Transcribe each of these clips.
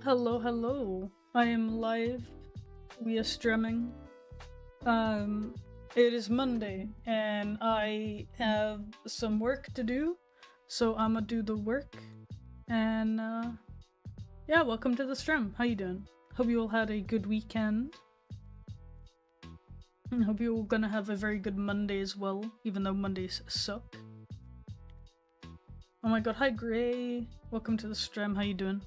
Hello, hello. I am live. We are streaming. It is Monday, and I have some work to do, so I'ma do the work. And yeah, welcome to the stream. How you doing? Hope you all had a good weekend. I hope you're all gonna have a very good Monday as well, even though Mondays suck. Oh my god, hi Gray. Welcome to the stream. How you doing?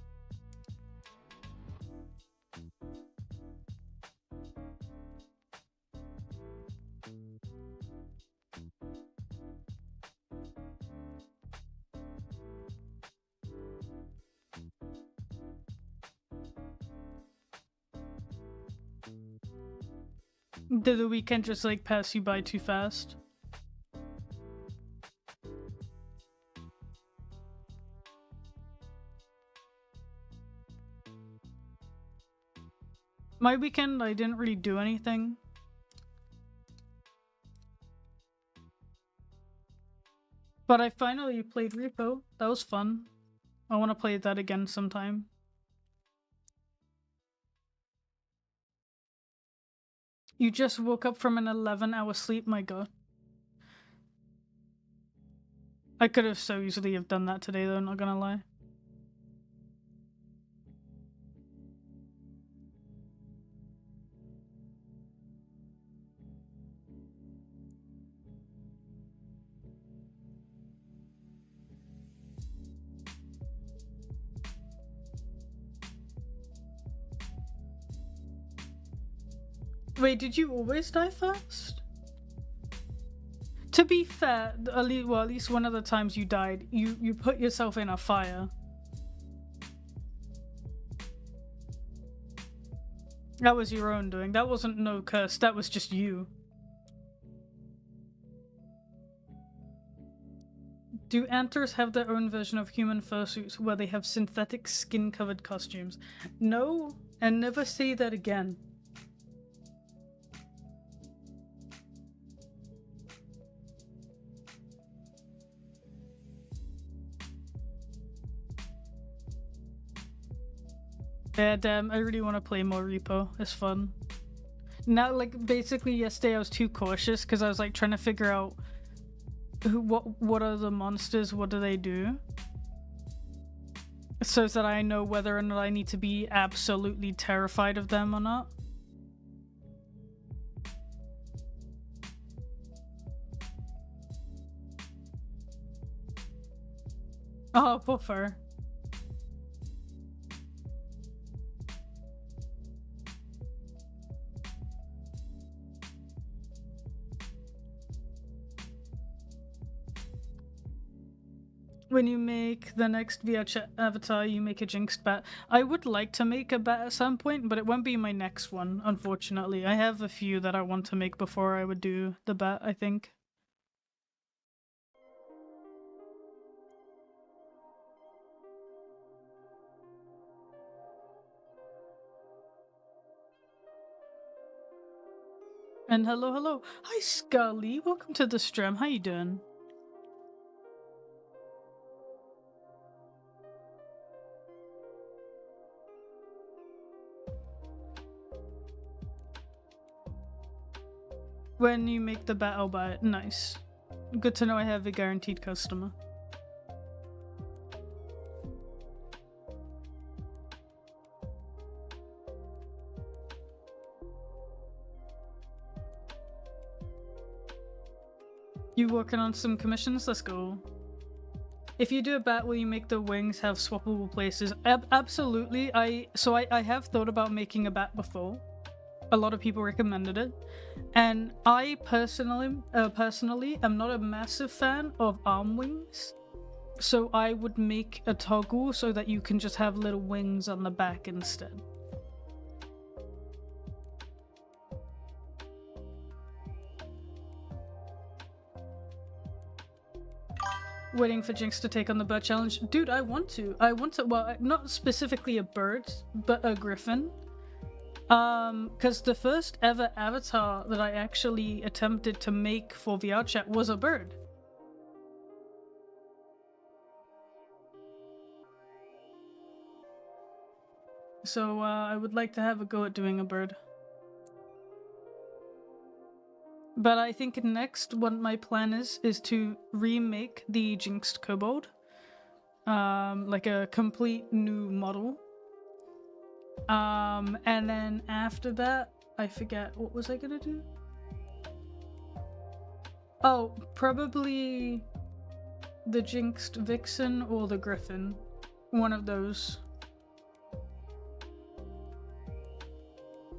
Did the weekend just like pass you by too fast? My weekend, I didn't really do anything. But I finally played Repo. That was fun. I want to play that again sometime. You just woke up from an 11-hour sleep, my god. I could have so easily have done that today though, not gonna lie. Wait, did you always die first? To be fair, at least one of the times you died, you put yourself in a fire. That was your own doing. That wasn't no curse, that was just you. Do antlers have their own version of human fursuits where they have synthetic skin-covered costumes? No, and never say that again. Yeah, damn, I really want to play more Repo. It's fun. Now, like, basically yesterday I was too cautious because I was like trying to figure out what are the monsters, what do they do? So that I know whether or not I need to be absolutely terrified of them or not. Oh, buffer. When you make the next VR avatar, you make a jinxed bat. I would like to make a bat at some point, but it won't be my next one, unfortunately. I have a few that I want to make before I would do the bat, I think. And hello, hello. Hi, Scully. Welcome to the stream. How you doing? When you make the bat, I'll buy it. Nice. Good to know I have a guaranteed customer. You working on some commissions? Let's go. If you do a bat, will you make the wings have swappable places? Absolutely. I have thought about making a bat before. A lot of people recommended it, and I personally am not a massive fan of arm wings, so I would make a toggle so that you can just have little wings on the back instead. Waiting for Jinx to take on the bird challenge. Dude, I want to, well, not specifically a bird, but a griffin. Because the first ever avatar that I actually attempted to make for VR chat was a bird. So I would like to have a go at doing a bird. But I think next what my plan is to remake the Jinxed Kobold. Like a complete new model. And then after that, I forget, what was I gonna do? Oh, probably the Jinxed Vixen or the Griffin. One of those.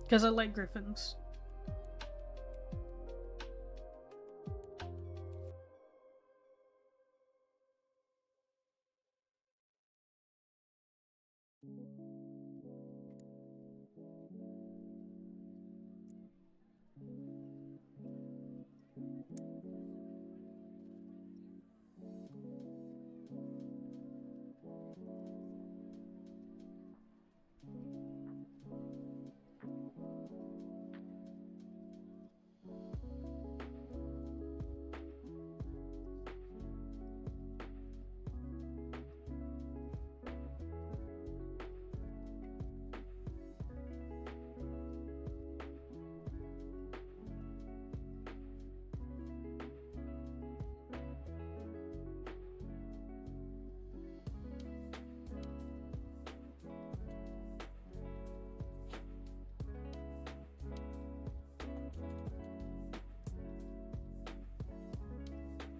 Because I like Griffins.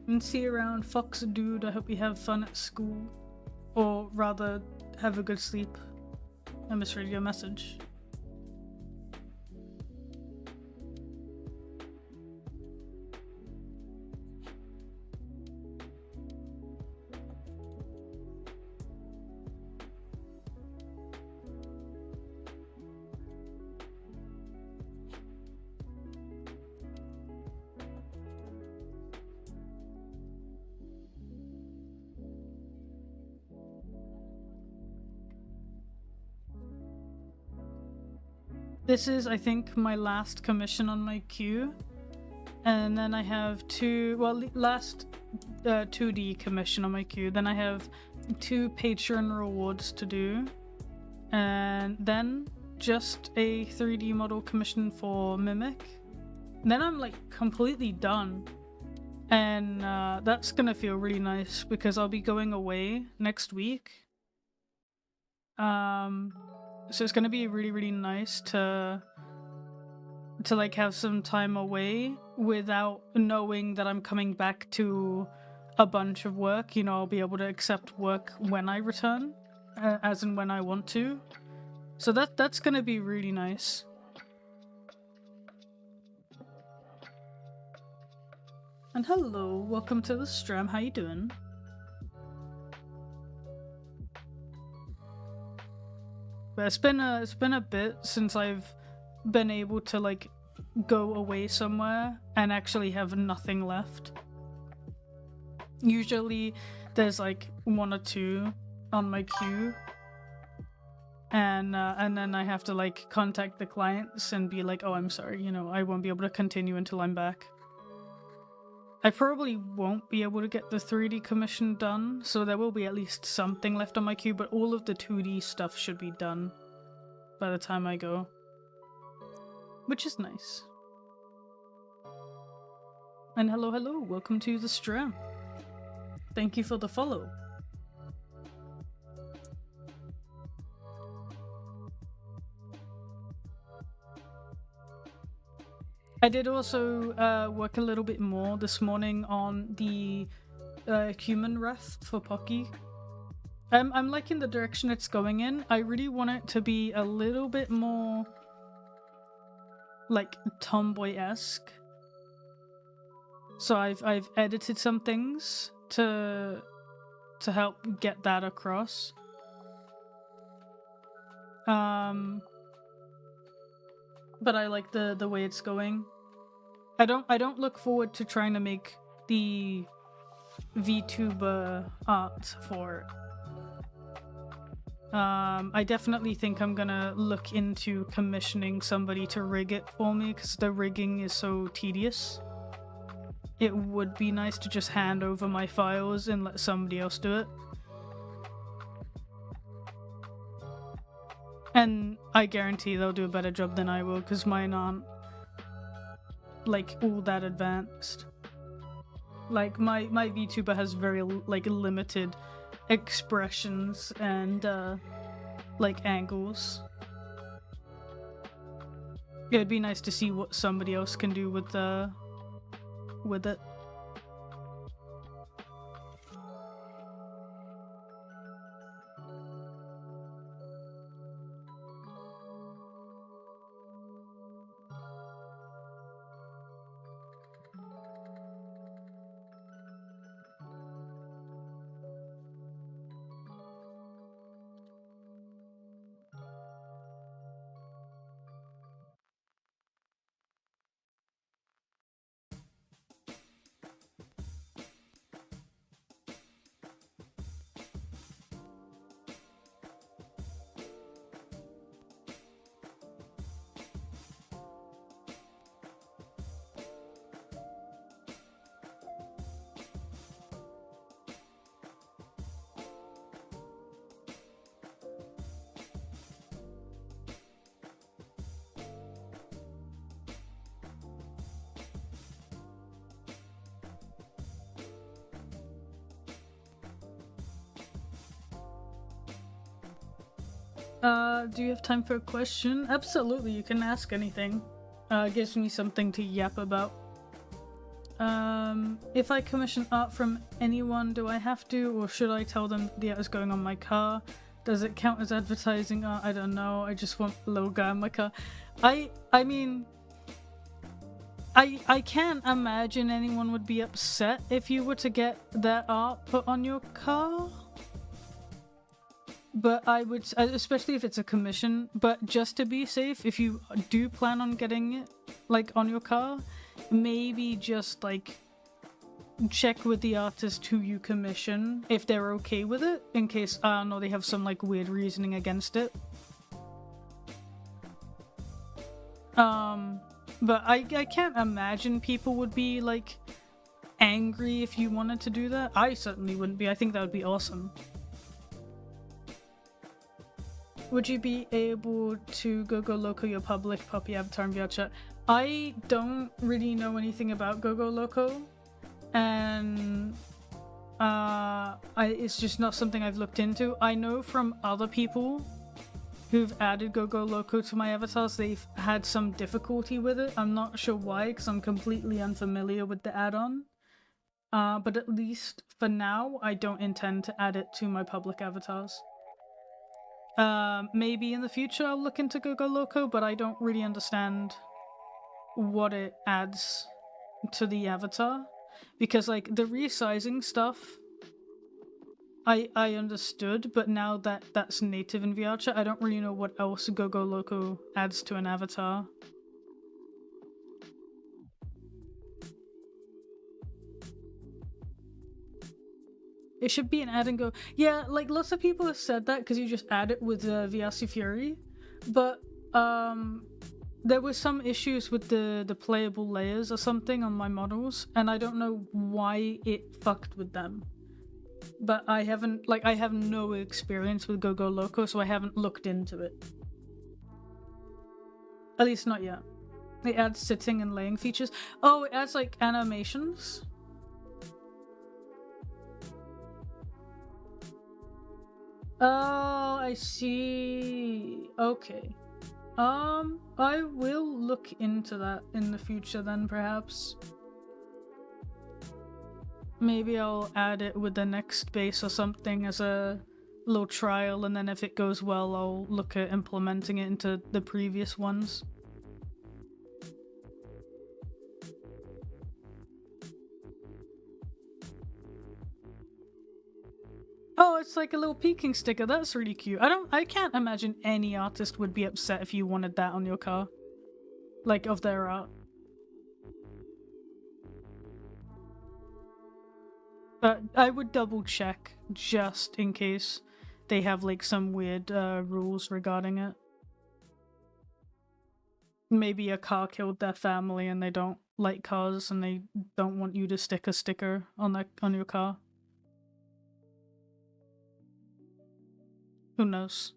And see you around, Fox Dude. I hope you have fun at school. Or rather, have a good sleep. I misread your message. This is, I think, my last commission on my queue. And then I have last 2D commission on my queue. Then I have 2 Patreon rewards to do. And then just a 3D model commission for Mimic. And then I'm like completely done. And that's gonna feel really nice because I'll be going away next week. So it's gonna be really, really nice to like have some time away without knowing that I'm coming back to a bunch of work. You know, I'll be able to accept work when I return, as and when I want to. So that's gonna be really nice. And hello, welcome to the stream. How you doing? But it's been a bit since I've been able to like go away somewhere and actually have nothing left. Usually there's like 1 or 2 on my queue, and then I have to like contact the clients and be like, oh, I'm sorry, you know, I won't be able to continue until I'm back. I probably won't be able to get the 3D commission done, so there will be at least something left on my queue, but all of the 2D stuff should be done by the time I go. Which is nice. And hello, welcome to the stream. Thank you for the follow. I did also work a little bit more this morning on the human ref for Pocky. I'm liking the direction it's going in. I really want it to be a little bit more like tomboy-esque. So I've edited some things to help get that across. But I like the way it's going. I don't look forward to trying to make the VTuber art for it. I definitely think I'm gonna look into commissioning somebody to rig it for me because the rigging is so tedious. It would be nice to just hand over my files and let somebody else do it. And I guarantee they'll do a better job than I will, because mine aren't, like, all that advanced. Like, my VTuber has very, like, limited expressions and, like, angles. It'd be nice to see what somebody else can do with it. Do you have time for a question? Absolutely, you can ask anything. It gives me something to yap about. If I commission art from anyone, do I have to, or should I tell them the art is going on my car? Does it count as advertising art? I don't know, I just want a little guy on my car. I mean, I can't imagine anyone would be upset if you were to get their art put on your car. But I would, especially if it's a commission, but just to be safe, if you do plan on getting it, like, on your car, maybe just, like, check with the artist who you commission if they're okay with it, in case, I don't know, they have some, like, weird reasoning against it. But I can't imagine people would be, like, angry if you wanted to do that. I certainly wouldn't be. I think that would be awesome. Would you be able to go Loco your public puppy avatar in VR chat? I don't really know anything about Go Loco, and it's just not something I've looked into. I know from other people who've added Go Loco to my avatars, they've had some difficulty with it. I'm not sure why, because I'm completely unfamiliar with the add-on. But at least for now, I don't intend to add it to my public avatars. Maybe in the future I'll look into Go Loco, but I don't really understand what it adds to the avatar. Because, like, the resizing stuff, I understood, but now that that's native in VR chat, I don't really know what else Go Loco adds to an avatar. It should be an add and go. Yeah, like, lots of people have said that because you just add it with VRC Fury, but there were some issues with the playable layers or something on my models, and I don't know why it fucked with them. But I have no experience with Go Loco, so I haven't looked into it. At least not yet. It adds sitting and laying features. Oh, it adds, like, animations? Oh, I see. Okay. I will look into that in the future then, perhaps. Maybe I'll add it with the next base or something as a little trial, and then if it goes well, I'll look at implementing it into the previous ones. Oh, it's like a little peeking sticker. That's really cute. I can't imagine any artist would be upset if you wanted that on your car. Like, of their art. But I would double check just in case they have, like, some weird rules regarding it. Maybe a car killed their family and they don't like cars and they don't want you to stick a sticker on your car. Who knows?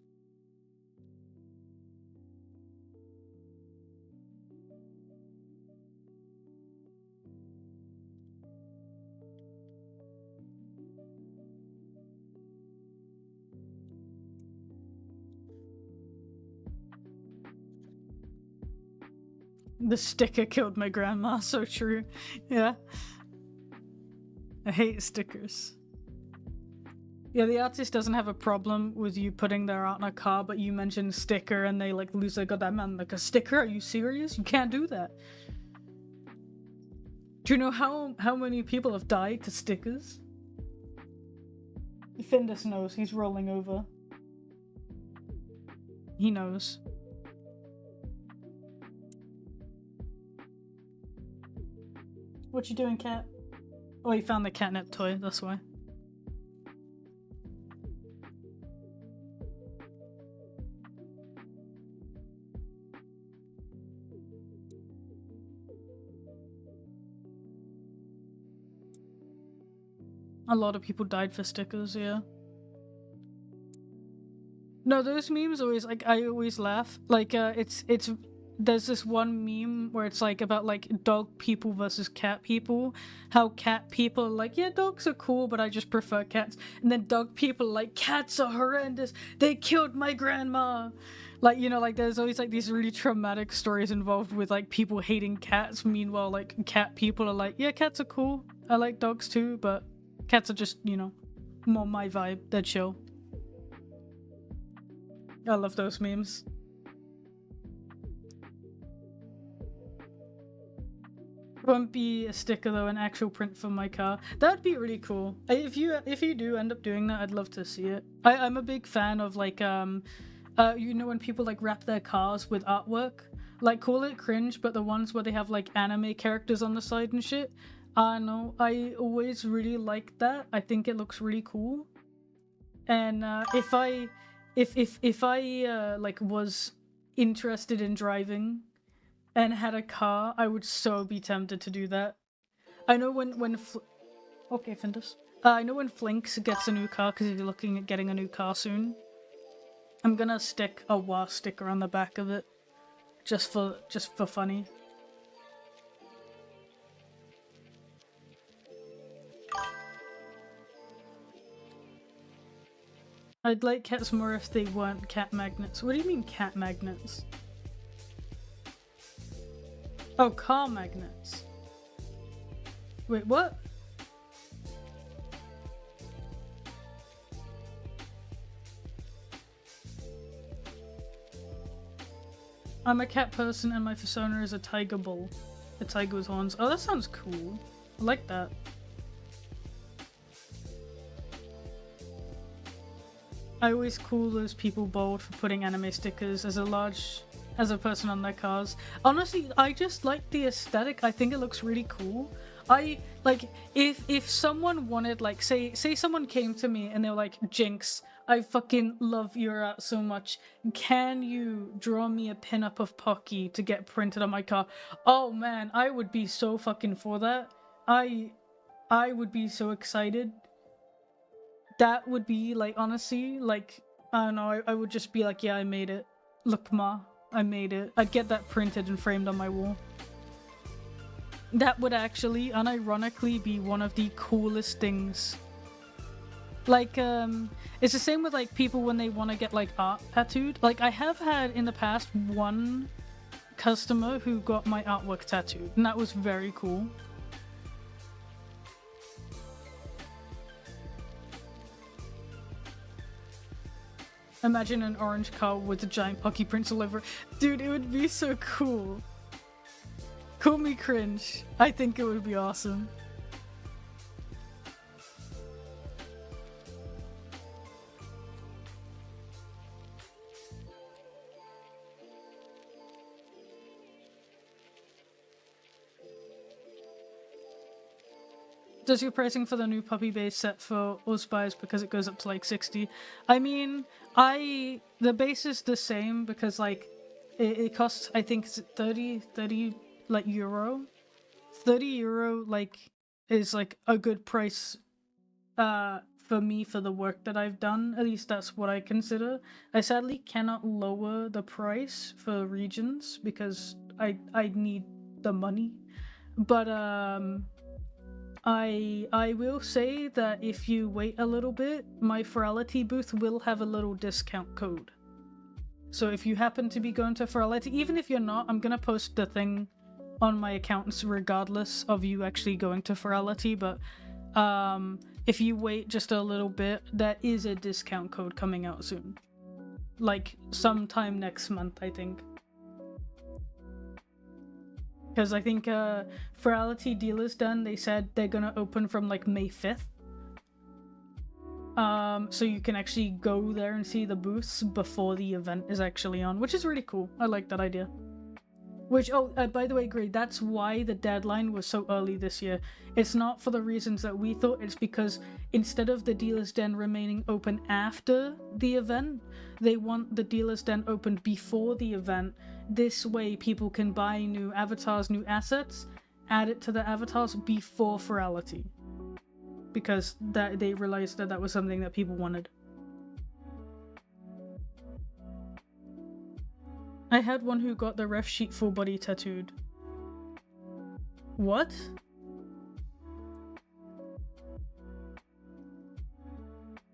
The sticker killed my grandma, so true. Yeah. I hate stickers. Yeah, the artist doesn't have a problem with you putting their art in a car, but you mention sticker and they like lose their goddamn mind. Like, a sticker? Are you serious? You can't do that. Do you know how many people have died to stickers? Findus knows. He's rolling over. He knows. What you doing, cat? Oh, he found the catnip toy, that's why. A lot of people died for stickers, yeah. No, those memes always, like, I always laugh. Like, there's this one meme where it's like about like dog people versus cat people. How cat people are like, yeah, dogs are cool, but I just prefer cats. And then dog people are like, cats are horrendous. They killed my grandma. Like, you know, like there's always like these really traumatic stories involved with like people hating cats. Meanwhile, like cat people are like, yeah, cats are cool. I like dogs too, but cats are just, you know, more my vibe. They're chill. I love those memes. Won't be a sticker though, an actual print for my car. That'd be really cool. If you do end up doing that, I'd love to see it. I'm a big fan of like you know, when people like wrap their cars with artwork, like call it cringe, but the ones where they have like anime characters on the side and shit. I know, I always really like that. I think it looks really cool. And if I like was interested in driving and had a car, I would so be tempted to do that. I know okay, Findus. I know when Flinks gets a new car because he's looking at getting a new car soon. I'm gonna stick a WA sticker on the back of it, just for funny. I'd like cats more if they weren't cat magnets. What do you mean cat magnets? Oh, car magnets. Wait, what? I'm a cat person and my persona is a tiger bull. A tiger with horns. Oh, that sounds cool. I like that. I always call those people bold for putting anime stickers as a person on their cars. Honestly, I just like the aesthetic. I think it looks really cool. I like if someone wanted, like, say someone came to me and they were like, Jinx, I fucking love your art so much. Can you draw me a pinup of Pocky to get printed on my car? Oh man, I would be so fucking for that. I would be so excited. That would be like, honestly, like, I don't know, I would just be like, yeah, I made it. Look, ma, I made it. I'd get that printed and framed on my wall. That would actually, unironically, be one of the coolest things. Like, it's the same with, like, people when they want to get, like, art tattooed. Like, I have had, in the past, one customer who got my artwork tattooed, and that was very cool. Imagine an orange car with a giant Pocky prints all over it. Dude, it would be so cool. Call me cringe. I think it would be awesome. Does your pricing for the new puppy base set for us buys because it goes up to like 60? I mean, the base is the same because like it costs, I think, 30 like euro. 30 euro like is like a good price for me for the work that I've done. At least that's what I consider. I sadly cannot lower the price for regions because I need the money. But I will say that if you wait a little bit, my Furality booth will have a little discount code. So if you happen to be going to Furality, even if you're not, I'm gonna post the thing on my accounts regardless of you actually going to Furality, but if you wait just a little bit, there is a discount code coming out soon. Like sometime next month, I think. Because I think Furality Dealer's Done, they said they're gonna open from like May 5th. So you can actually go there and see the booths before the event is actually on, which is really cool. I like that idea. Which, by the way, Gray, that's why the deadline was so early this year. It's not for the reasons that we thought, it's because instead of the Dealer's Den remaining open after the event, they want the Dealer's Den opened before the event. This way people can buy new avatars, new assets, add it to the avatars before Furality. Because they realized that was something that people wanted. I had one who got the ref sheet full body tattooed. What?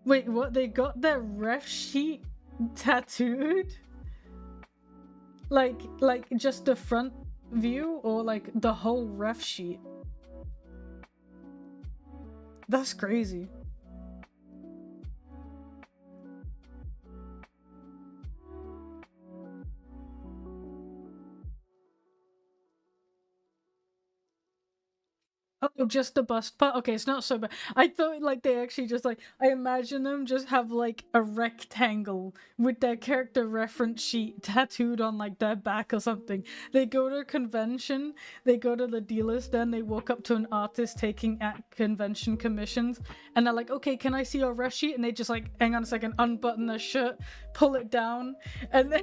Wait, what? They got their ref sheet tattooed? Like just the front view, or like the whole ref sheet? That's crazy. Oh, just the bust part? Okay, it's not so bad. I thought like they actually just like, I imagine them just have like a rectangle with their character reference sheet tattooed on like their back or something. They go to a convention, they go to the dealer's den, they walk up to an artist taking at convention commissions, and they're like, okay, can I see your ref sheet? And they just like, hang on a second, unbutton their shirt, pull it down, and then...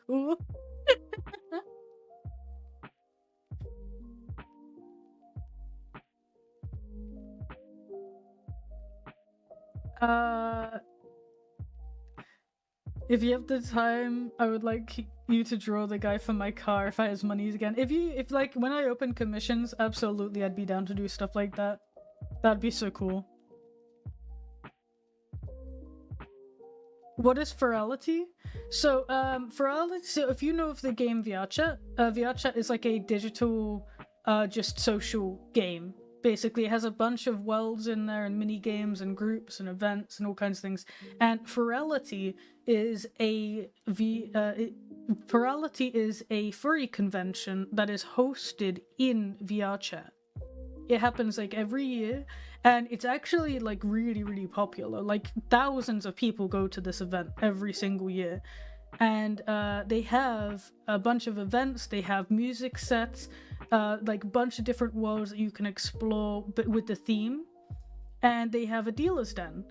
Cool. If you have the time, I would like you to draw the guy for my car if I has money again. If like when I open commissions, absolutely I'd be down to do stuff like that. That'd be so cool. What is Furality? So Furality, so if you know of the game VRChat, VRChat is like a digital just social game. Basically, it has a bunch of worlds in there and mini games and groups and events and all kinds of things. And Furality is a Furality is a furry convention that is hosted in VRChat. It happens like every year, and it's actually like really, really popular. Like thousands of people go to this event every single year. And they have a bunch of events, they have music sets, like a bunch of different worlds that you can explore, but with the theme. And they have a dealer's den.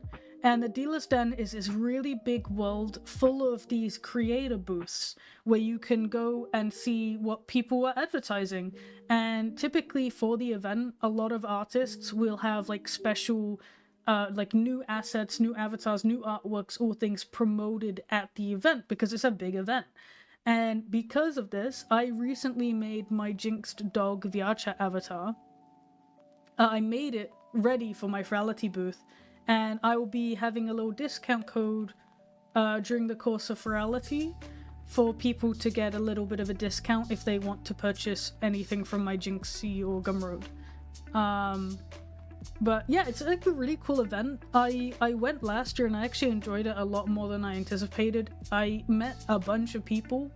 And the dealer's den is this really big world full of these creator booths where you can go and see what people are advertising. And typically for the event, a lot of artists will have like special like new assets, new avatars, new artworks, all things promoted at the event because it's a big event. And because of this, I recently made my Jinxed Dog VRChat avatar. I made it ready for my Furality booth, and I will be having a little discount code during the course of Furality for people to get a little bit of a discount if they want to purchase anything from my Jinxie or Gumroad. But yeah, it's like a really cool event. I went last year and I actually enjoyed it a lot more than I anticipated. I met a bunch of people,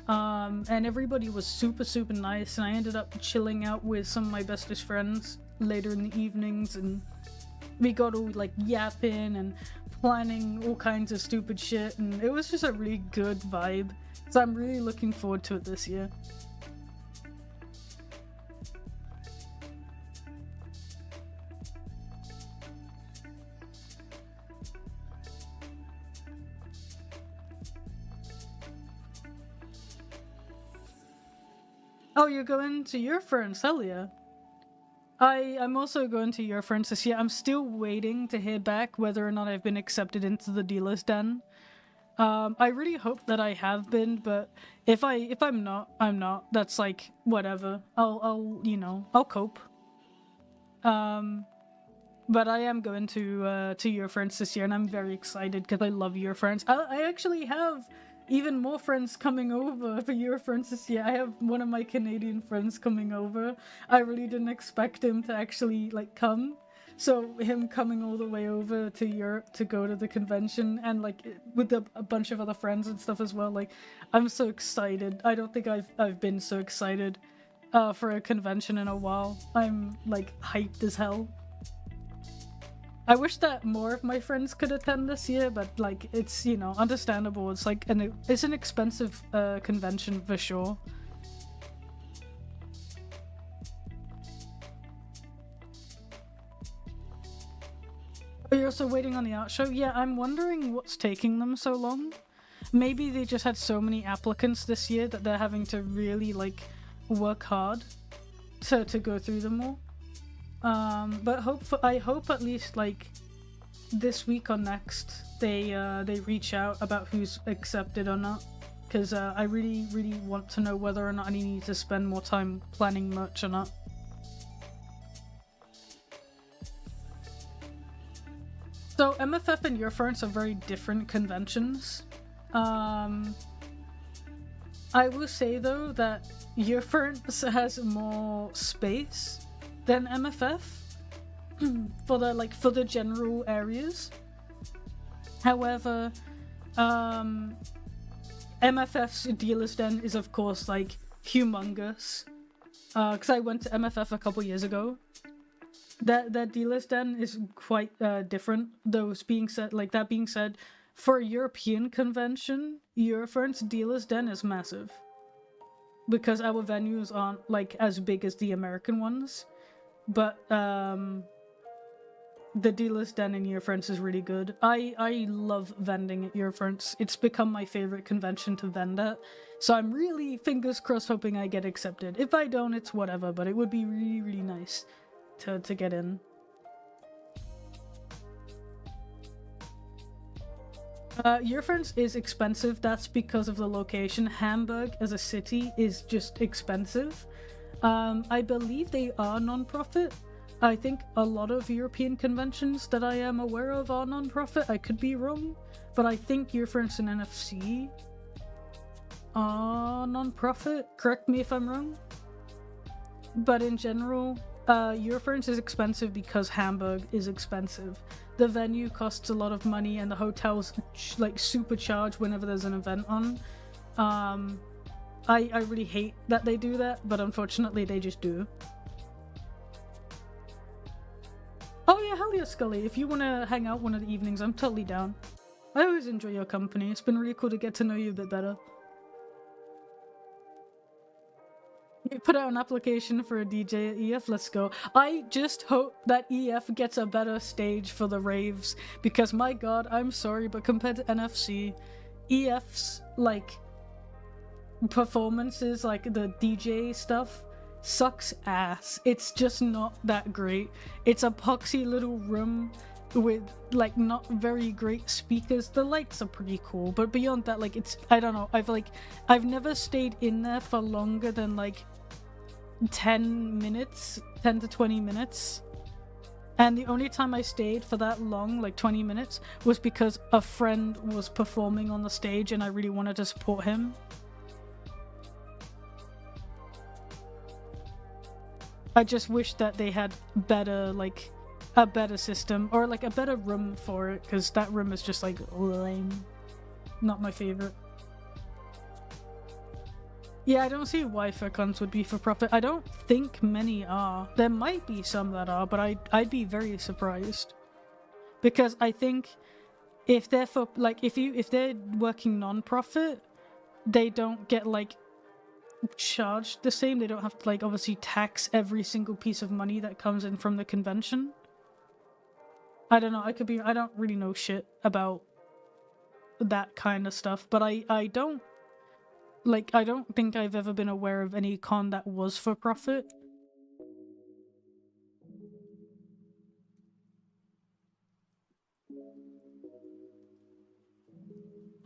and everybody was super, super nice, and I ended up chilling out with some of my bestest friends later in the evenings, and we got all like yapping and planning all kinds of stupid shit, and it was just a really good vibe. So I'm really looking forward to it this year. Oh, you're going to your friends, hell yeah. I'm also going to your friends this year. I'm still waiting to hear back whether or not I've been accepted into the dealer's den. I really hope that I have been, but if I'm not, I'm not. That's like whatever. I'll cope. But But I am going to your friends this year, and I'm very excited because I love your friends. I actually have even more friends coming over for your friends this year. I have one of my Canadian friends coming over. I really didn't expect him to actually like come. So him coming all the way over to Europe to go to the convention, and like with a bunch of other friends and stuff as well. Like, I'm so excited. I don't think I've been so excited for a convention in a while. I'm like hyped as hell. I wish that more of my friends could attend this year, but like it's, you know, understandable. It's like it's an expensive convention for sure. You're also waiting on the art show? Yeah, I'm wondering what's taking them so long. Maybe they just had so many applicants this year that they're having to really like work hard to go through them all. But I hope at least like this week or next they reach out about who's accepted or not, because I really want to know whether or not I need to spend more time planning merch or not. So MFF and Eurofurence are very different conventions. I will say though that Eurofurence has more space than MFF for the general areas. However, MFF's dealer's den is of course like humongous. Because I went to MFF a couple years ago. That dealer's den is quite different. That being said, for a European convention, Eurofurence dealer's den is massive. Because our venues aren't like as big as the American ones. But the dealer's den in Eurofurence is really good. I love vending at Eurofurence. It's become my favorite convention to vend at. So I'm really, fingers crossed, hoping I get accepted. If I don't, it's whatever, but it would be really, really nice to get in. Eurofurence is expensive. That's because of the location. Hamburg as a city is just expensive. I believe they are non-profit. I think a lot of European conventions that I am aware of are non-profit. I could be wrong, but I think Eurofurence and NFC are non-profit. Correct me if I'm wrong. But in general, Eurofurence is expensive because Hamburg is expensive. The venue costs a lot of money, and the hotels like supercharge whenever there's an event on. I really hate that they do that, but unfortunately they just do. Oh yeah, hell yeah, Scully. If you want to hang out one of the evenings, I'm totally down. I always enjoy your company. It's been really cool to get to know you a bit better. You put out an application for a DJ at EF, let's go. I just hope that EF gets a better stage for the raves, because my god, I'm sorry, but compared to NFC, EF's, like, performances, like the DJ stuff, sucks ass. It's just not that great. It's a poxy little room with like not very great speakers. The lights are pretty cool, but beyond that, like, it's, I don't know, I've never stayed in there for longer than like 10 to 20 minutes. And the only time I stayed for that long, like 20 minutes, was because a friend was performing on the stage and I really wanted to support him. I just wish that they had better, like, a better system, or like a better room for it, because that room is just like lame. Not my favorite. Yeah, I don't see why FurCons would be for profit. I don't think many are. There might be some that are, but I'd be very surprised. Because I think if they're for, like, if they're working non-profit, they don't get like charged the same. They don't have to like obviously tax every single piece of money that comes in from the convention. I don't know, I don't really know shit about that kind of stuff, but I don't think I've ever been aware of any con that was for profit.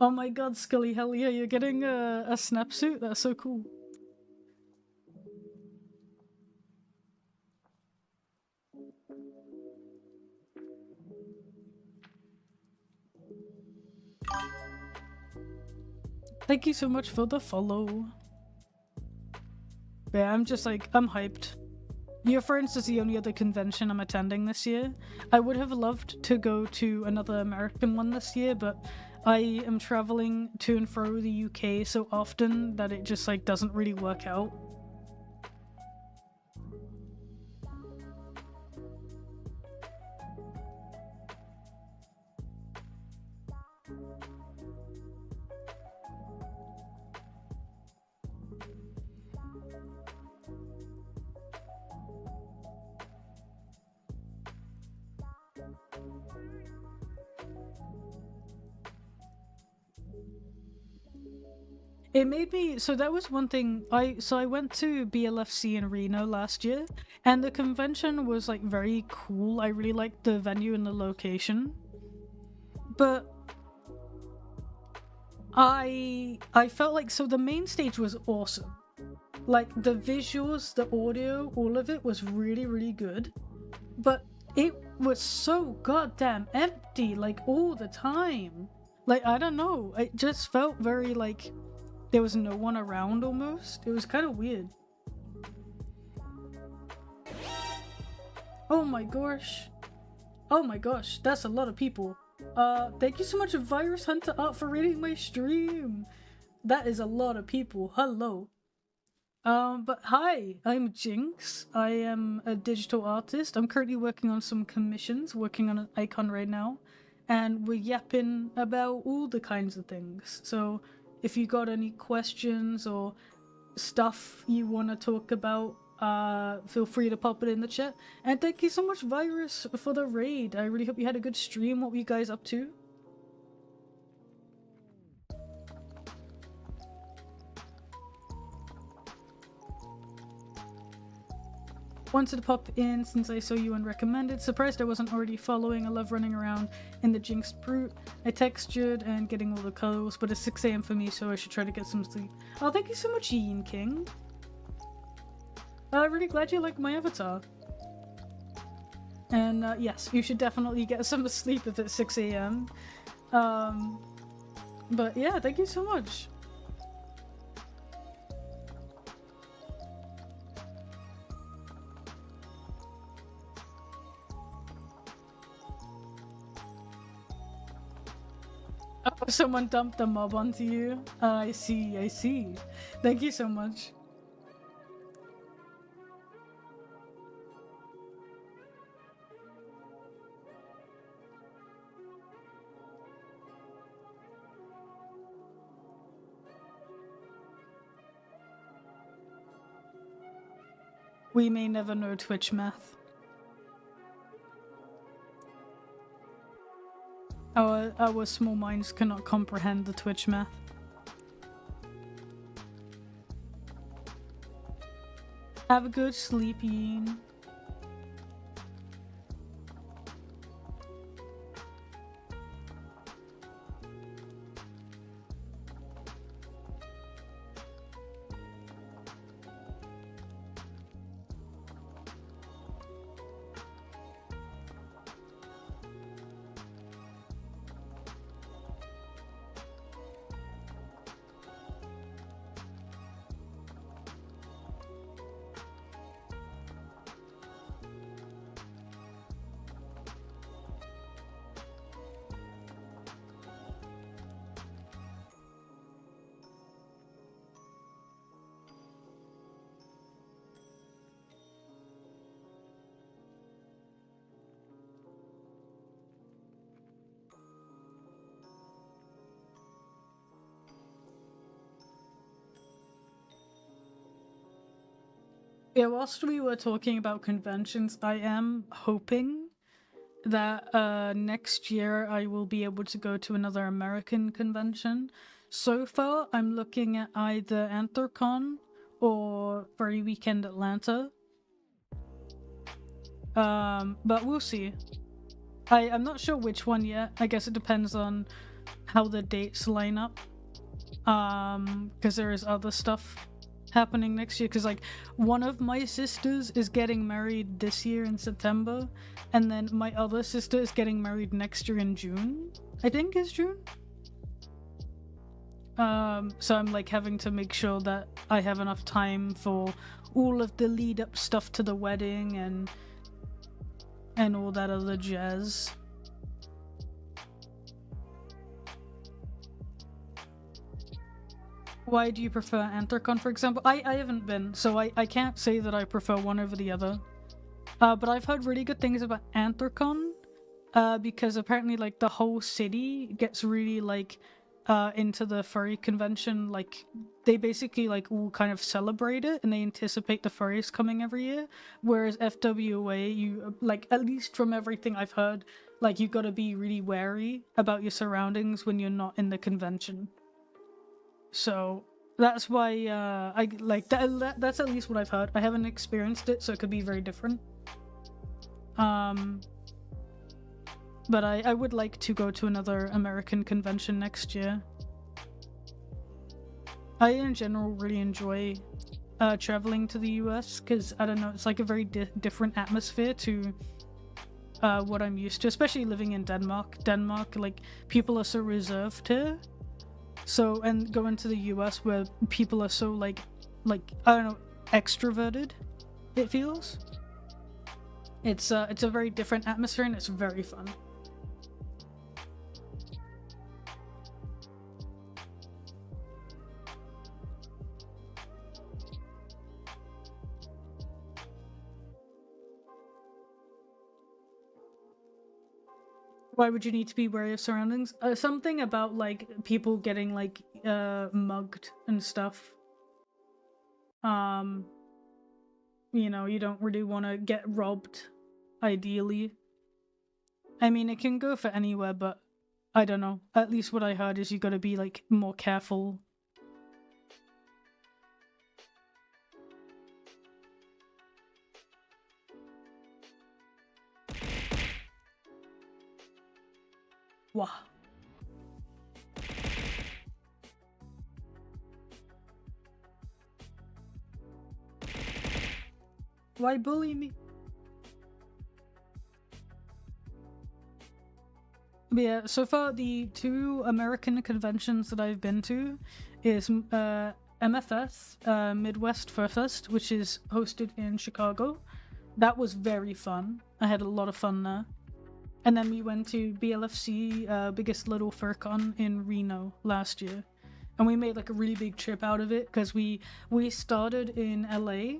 Oh my god, Scully, hell yeah, you're getting a snap suit? That's so cool. Thank you so much for the follow. Yeah, I'm just like, I'm hyped. Year Friends is the only other convention I'm attending this year. I would have loved to go to another American one this year, but I am traveling to and fro the UK so often that it just like doesn't really work out. It made me, so that was one thing, I went to BLFC in Reno last year, and the convention was like very cool. I really liked the venue and the location. But I felt like, so the main stage was awesome. Like the visuals, the audio, all of it was really, really good. But it was so goddamn empty, like all the time. Like, I don't know, it just felt very like there was no one around almost. It was kind of weird. Oh my gosh. Oh my gosh, that's a lot of people. Thank you so much, Virus Hunter Art, for reading my stream. That is a lot of people. Hello. But hi, I'm Jinx. I am a digital artist. I'm currently working on some commissions, working on an icon right now, and we're yapping about all the kinds of things. So if you got any questions or stuff you want to talk about, feel free to pop it in the chat. And thank you so much, Virus, for the raid. I really hope you had a good stream. What were you guys up to? Wanted to pop in since I saw you and recommended. Surprised I wasn't already following. I love running around in the Jinxed Brute. I textured and getting all the colors, but it's 6 AM for me, so I should try to get some sleep. Oh, thank you so much, Yin King. I'm really glad you liked my avatar. And yes, you should definitely get some sleep if it's 6 AM. But yeah, thank you so much. Oh, someone dumped the mob onto you. I see, I see. Thank you so much. We may never know Twitch math. Our small minds cannot comprehend the Twitch math. Have a good sleep, Ian. Yeah, whilst we were talking about conventions, I am hoping that next year I will be able to go to another American convention. So far, I'm looking at either Anthrocon or Furry Weekend Atlanta. But we'll see. I'm not sure which one yet. I guess it depends on how the dates line up. Because there is other stuff happening next year, because like one of my sisters is getting married this year in September, and then my other sister is getting married next year in June. I think it's June. So I'm like having to make sure that I have enough time for all of the lead up stuff to the wedding and all that other jazz. Why do you prefer Anthrocon, for example? I haven't been, so I can't say that I prefer one over the other. But I've heard really good things about Anthrocon, because apparently like the whole city gets really like into the furry convention. Like they basically like all kind of celebrate it and they anticipate the furries coming every year. Whereas FWA, you like, at least from everything I've heard, like you gotta be really wary about your surroundings when you're not in the convention. So that's why I like that. That's at least what I've heard. I haven't experienced it, so it could be very different. But I would like to go to another American convention next year. I, in general, really enjoy traveling to the US because, I don't know, it's like a very different atmosphere to what I'm used to, especially living in Denmark. Denmark, like, people are so reserved here. So, and going to the US where people are so, like, I don't know, extroverted, it feels. It's a very different atmosphere and it's very fun. Why would you need to be wary of surroundings? Something about, like, people getting, like, mugged and stuff. You know, you don't really want to get robbed, ideally. I mean, it can go for anywhere, but I don't know. At least what I heard is you gotta be, like, more careful. Wow. Why bully me? But yeah, so far the 2 American conventions that I've been to is MFS, Midwest Fur Fest, which is hosted in Chicago. That was very fun. I had a lot of fun there. And then we went to BLFC, Biggest Little FurCon in Reno last year. And we made like a really big trip out of it because we started in LA,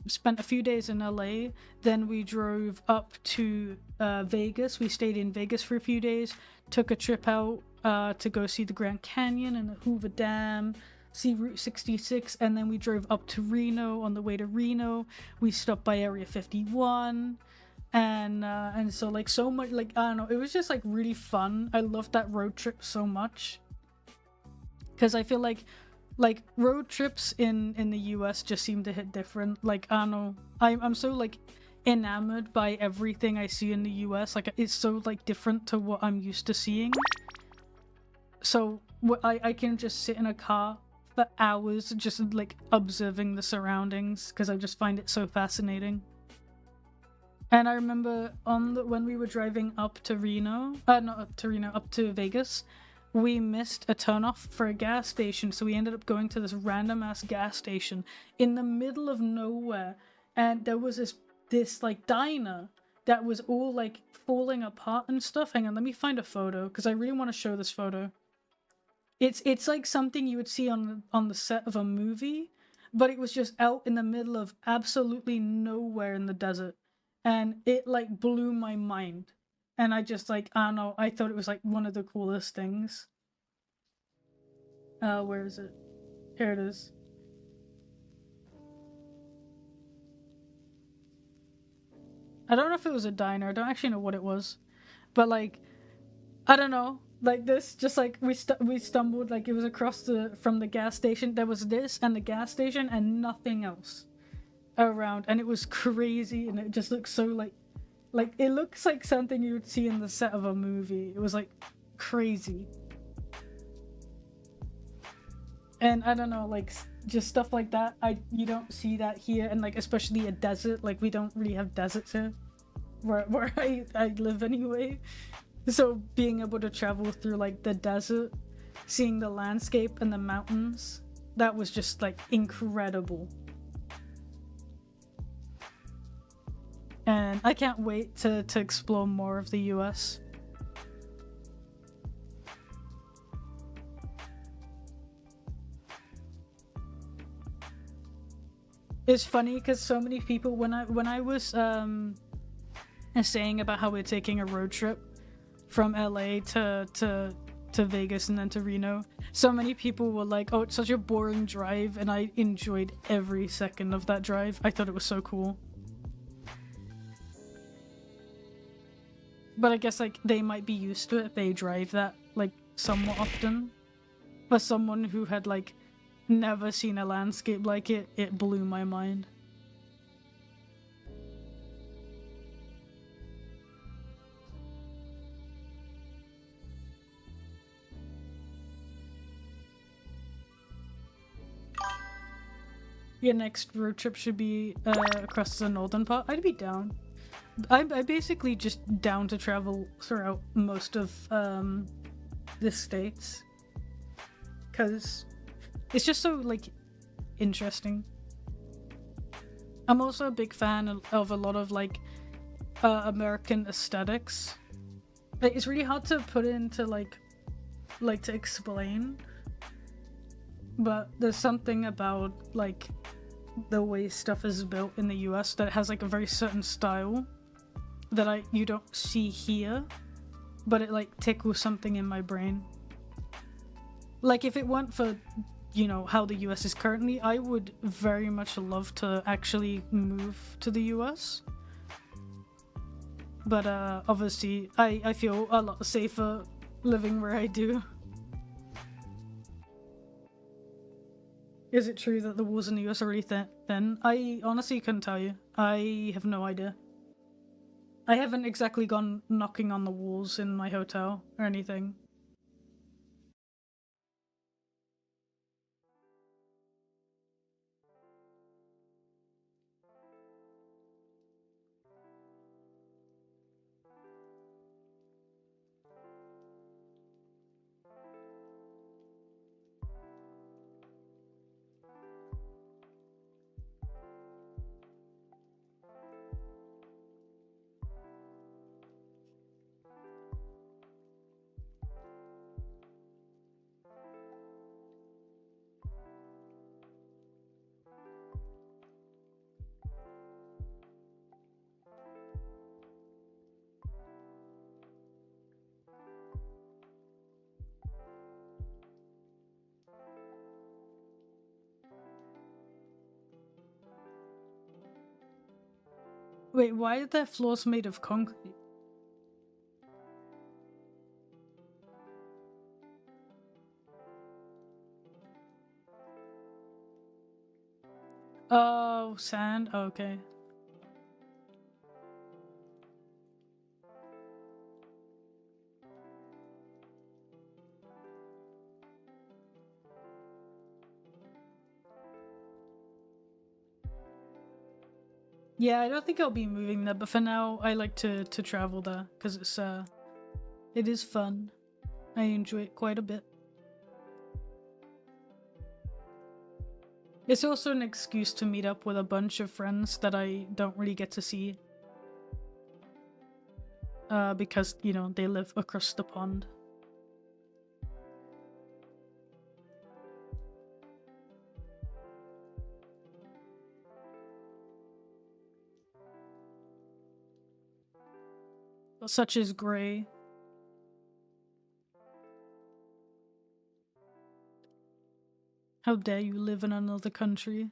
spent a few days in LA, then we drove up to Vegas. We stayed in Vegas for a few days, took a trip out to go see the Grand Canyon and the Hoover Dam, see Route 66, and then we drove up to Reno. On the way to Reno, we stopped by Area 51. And so like so much, like, I don't know, it was just like really fun. I loved that road trip so much because I feel like road trips in the US just seem to hit different. Like, I don't know, I'm so like enamored by everything I see in the US. Like, it's so like different to what I'm used to seeing. So I can just sit in a car for hours just like observing the surroundings because I just find it so fascinating. And I remember when we were driving up to Reno, not up to Reno, up to Vegas, we missed a turnoff for a gas station, so we ended up going to this random ass gas station in the middle of nowhere, and there was this like diner that was all like falling apart and stuff. Hang on, let me find a photo because I really want to show this photo. It's like something you would see on the set of a movie, but it was just out in the middle of absolutely nowhere in the desert. And it like blew my mind. And I just like, I don't know, I thought it was like one of the coolest things. Where is it? Here it is. I don't know if it was a diner, I don't actually know what it was. But like, I don't know, like this, just like we stumbled, like it was across from the gas station. There was this and the gas station and nothing else around, and it was crazy, and it just looks so like it looks like something you would see in the set of a movie. It was like crazy. And I don't know, like just stuff like that, you don't see that here, and like especially a desert, like we don't really have deserts here where I live anyway. So being able to travel through like the desert seeing the landscape and the mountains, that was just like incredible. And I can't wait to explore more of the US. It's funny because so many people, when I was saying about how we're taking a road trip from LA to Vegas and then to Reno, so many people were like, "Oh, it's such a boring drive," and I enjoyed every second of that drive. I thought it was so cool. But I guess like they might be used to it. They drive that like somewhat often. For someone who had like never seen a landscape like it, it blew my mind. Your next road trip should be across the northern part. I'd be down. I'm basically just down to travel throughout most of the states. Because it's just so, like, interesting. I'm also a big fan of a lot of, like, American aesthetics. Like, it's really hard to put into, like to explain. But there's something about, like, the way stuff is built in the US that has, like, a very certain style that you don't see here. But it, like, tickles something in my brain. Like, if it weren't for, you know, how the US is currently, I would very much love to actually move to the US. But, obviously, I feel a lot safer living where I do. Is it true that the walls in the US are really thin? I honestly couldn't tell you. I have no idea. I haven't exactly gone knocking on the walls in my hotel or anything. Wait, why are their floors made of concrete? Oh, sand? Okay. Yeah, I don't think I'll be moving there, but for now, I like to travel there, because it is fun. I enjoy it quite a bit. It's also an excuse to meet up with a bunch of friends that I don't really get to see. Because, you know, they live across the pond. Such as Gray. How dare you live in another country?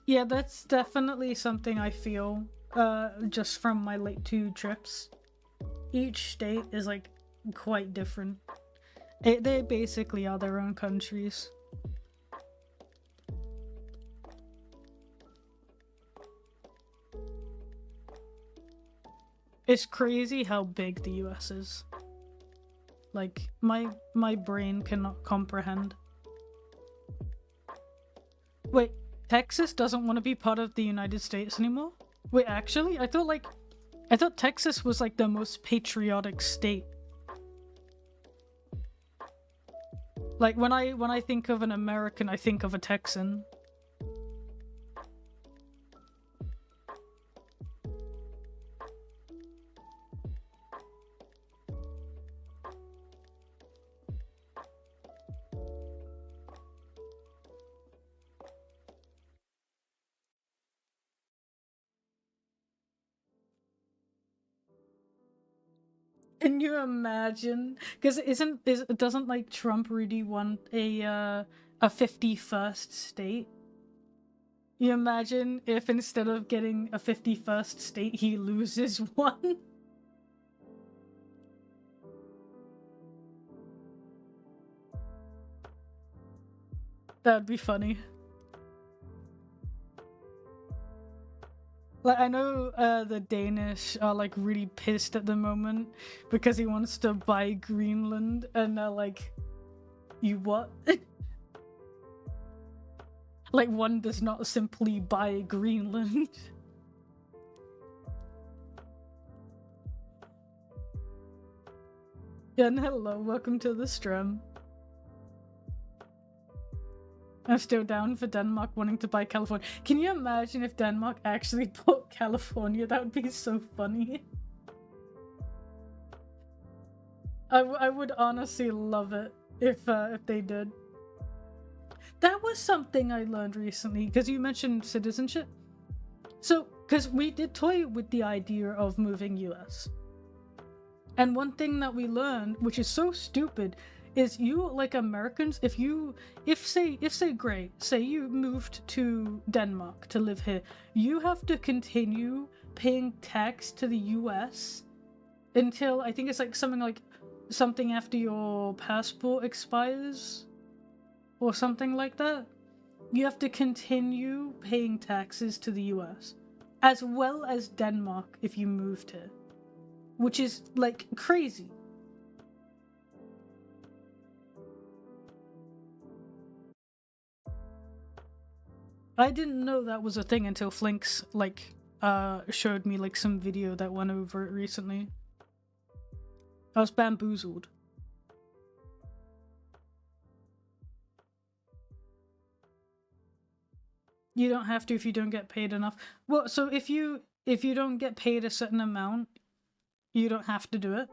Yeah, that's definitely something I feel, just from my late 2 trips. Each state is, like, quite different. They basically are their own countries. It's crazy how big the US is. Like, my brain cannot comprehend. Wait, Texas doesn't want to be part of the United States anymore? Wait, actually? I thought Texas was, like, the most patriotic state. Like, when I think of an American, I think of a Texan. Can you imagine? Because doesn't like Trump really want a 51st state? You imagine if instead of getting a 51st state, he loses one? That'd be funny. Like, I know the Danish are, like, really pissed at the moment because he wants to buy Greenland, and they're like, you what? Like, one does not simply buy Greenland. Yeah, and hello, welcome to the stream. I'm still down for Denmark wanting to buy California. Can you imagine if Denmark actually bought California? That would be so funny. I would honestly love it if they did. That was something I learned recently, because you mentioned citizenship. So, because we did toy with the idea of moving US. And one thing that we learned, which is so stupid, is you, like Americans, if say you moved to Denmark to live here, you have to continue paying tax to the US until, I think it's like something after your passport expires or something like that. You have to continue paying taxes to the US as well as Denmark if you moved here, which is like crazy. I didn't know that was a thing until Flinks, like, showed me, like, some video that went over it recently. I was bamboozled. You don't have to if you don't get paid enough. Well, so if you don't get paid a certain amount, you don't have to do it.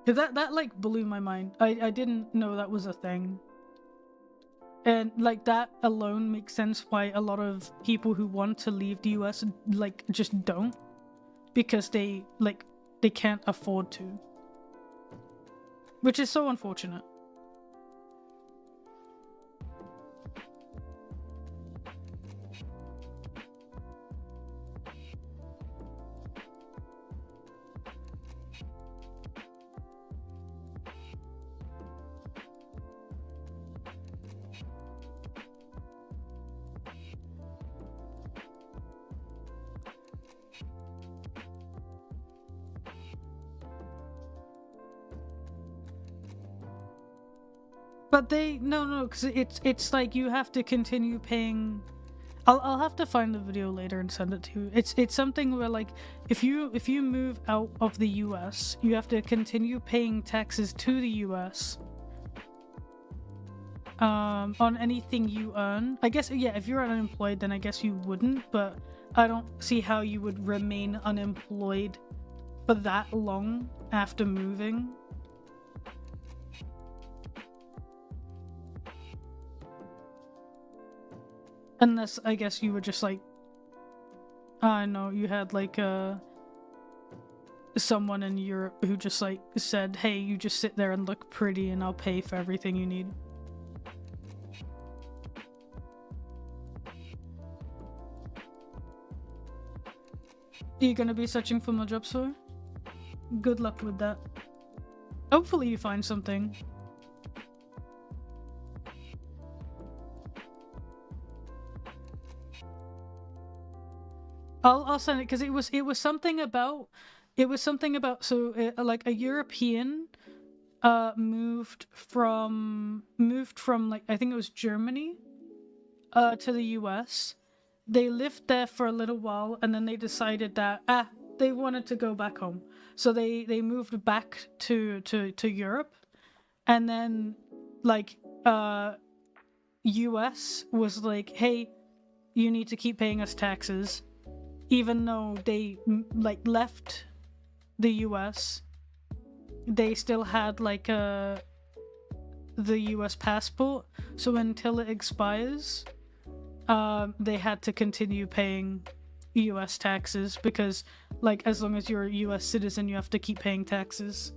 That like blew my mind. I didn't know that was a thing. And, like, that alone makes sense why a lot of people who want to leave the US, like, just don't. Because they can't afford to. Which is so unfortunate. But no, because it's like you have to continue paying. I'll have to find the video later and send it to you. It's something where, like, if you move out of the US, you have to continue paying taxes to the US. On anything you earn. I guess, yeah, if you're unemployed, then I guess you wouldn't, but I don't see how you would remain unemployed for that long after moving. Unless, I guess, you were just like, I don't know, you had like someone in Europe who just like said, hey, you just sit there and look pretty and I'll pay for everything you need. You're gonna be searching for more jobs for? Good luck with that. Hopefully you find something. I'll send it because it was something about so like a European moved from like I think it was Germany to the US. They lived there for a little while and then they decided that they wanted to go back home. So they moved back to Europe, and then like US was like, "Hey, you need to keep paying us taxes." Even though they like left the US, they still had like the US passport. So until it expires, they had to continue paying US taxes because, like, as long as you're a US citizen, you have to keep paying taxes.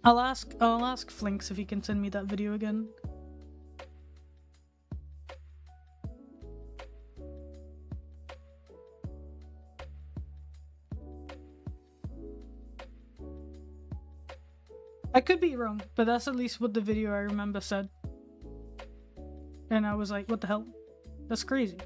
I'll ask Flinks if he can send me that video again. I could be wrong, but that's at least what the video I remember said. And I was like, what the hell? That's crazy.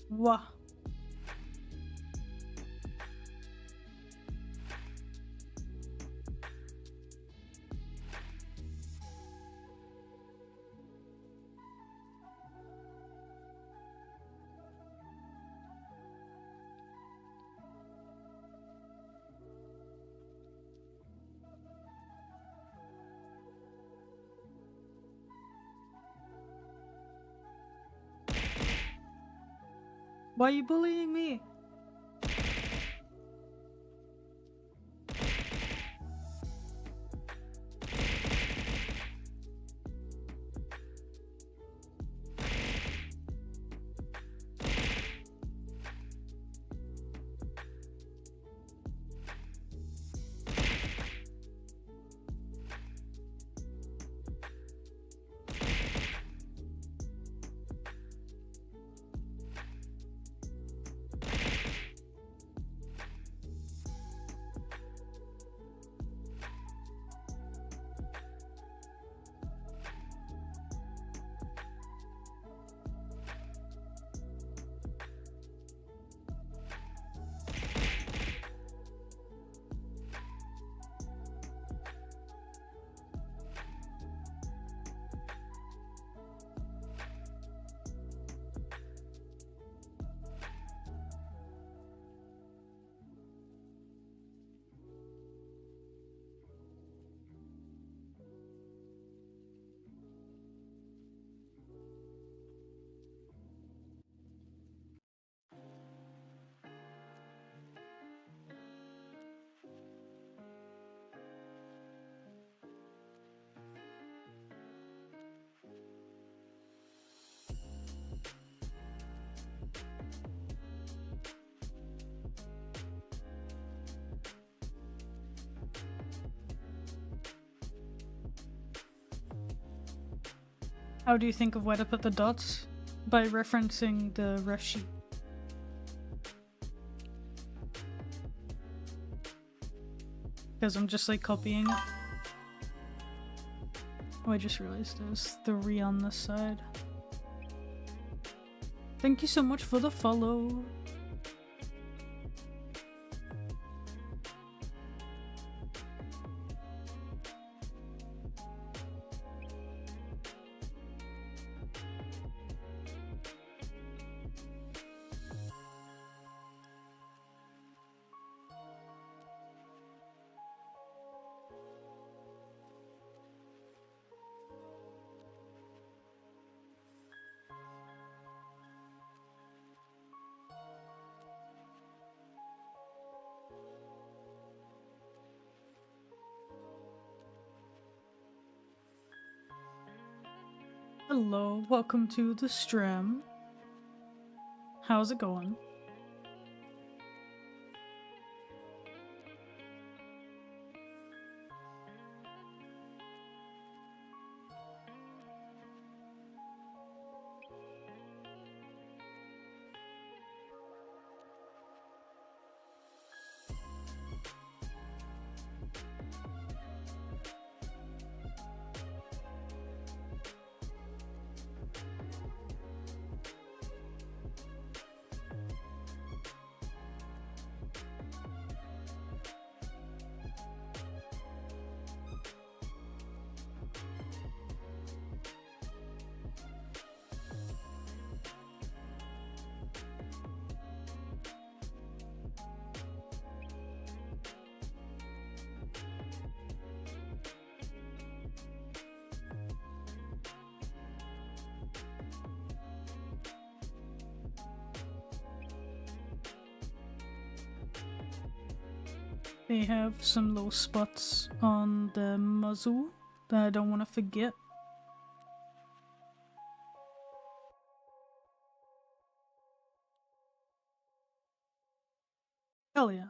Wow. Why are you bullying me? How do you think of where to put the dots? By referencing the ref sheet. Because I'm just like copying it. Oh, I just realized there's 3 on this side. Thank you so much for the follow. Hello, welcome to the stream. How's it going? They have some little spots on the muzzle that I don't want to forget. Hell yeah.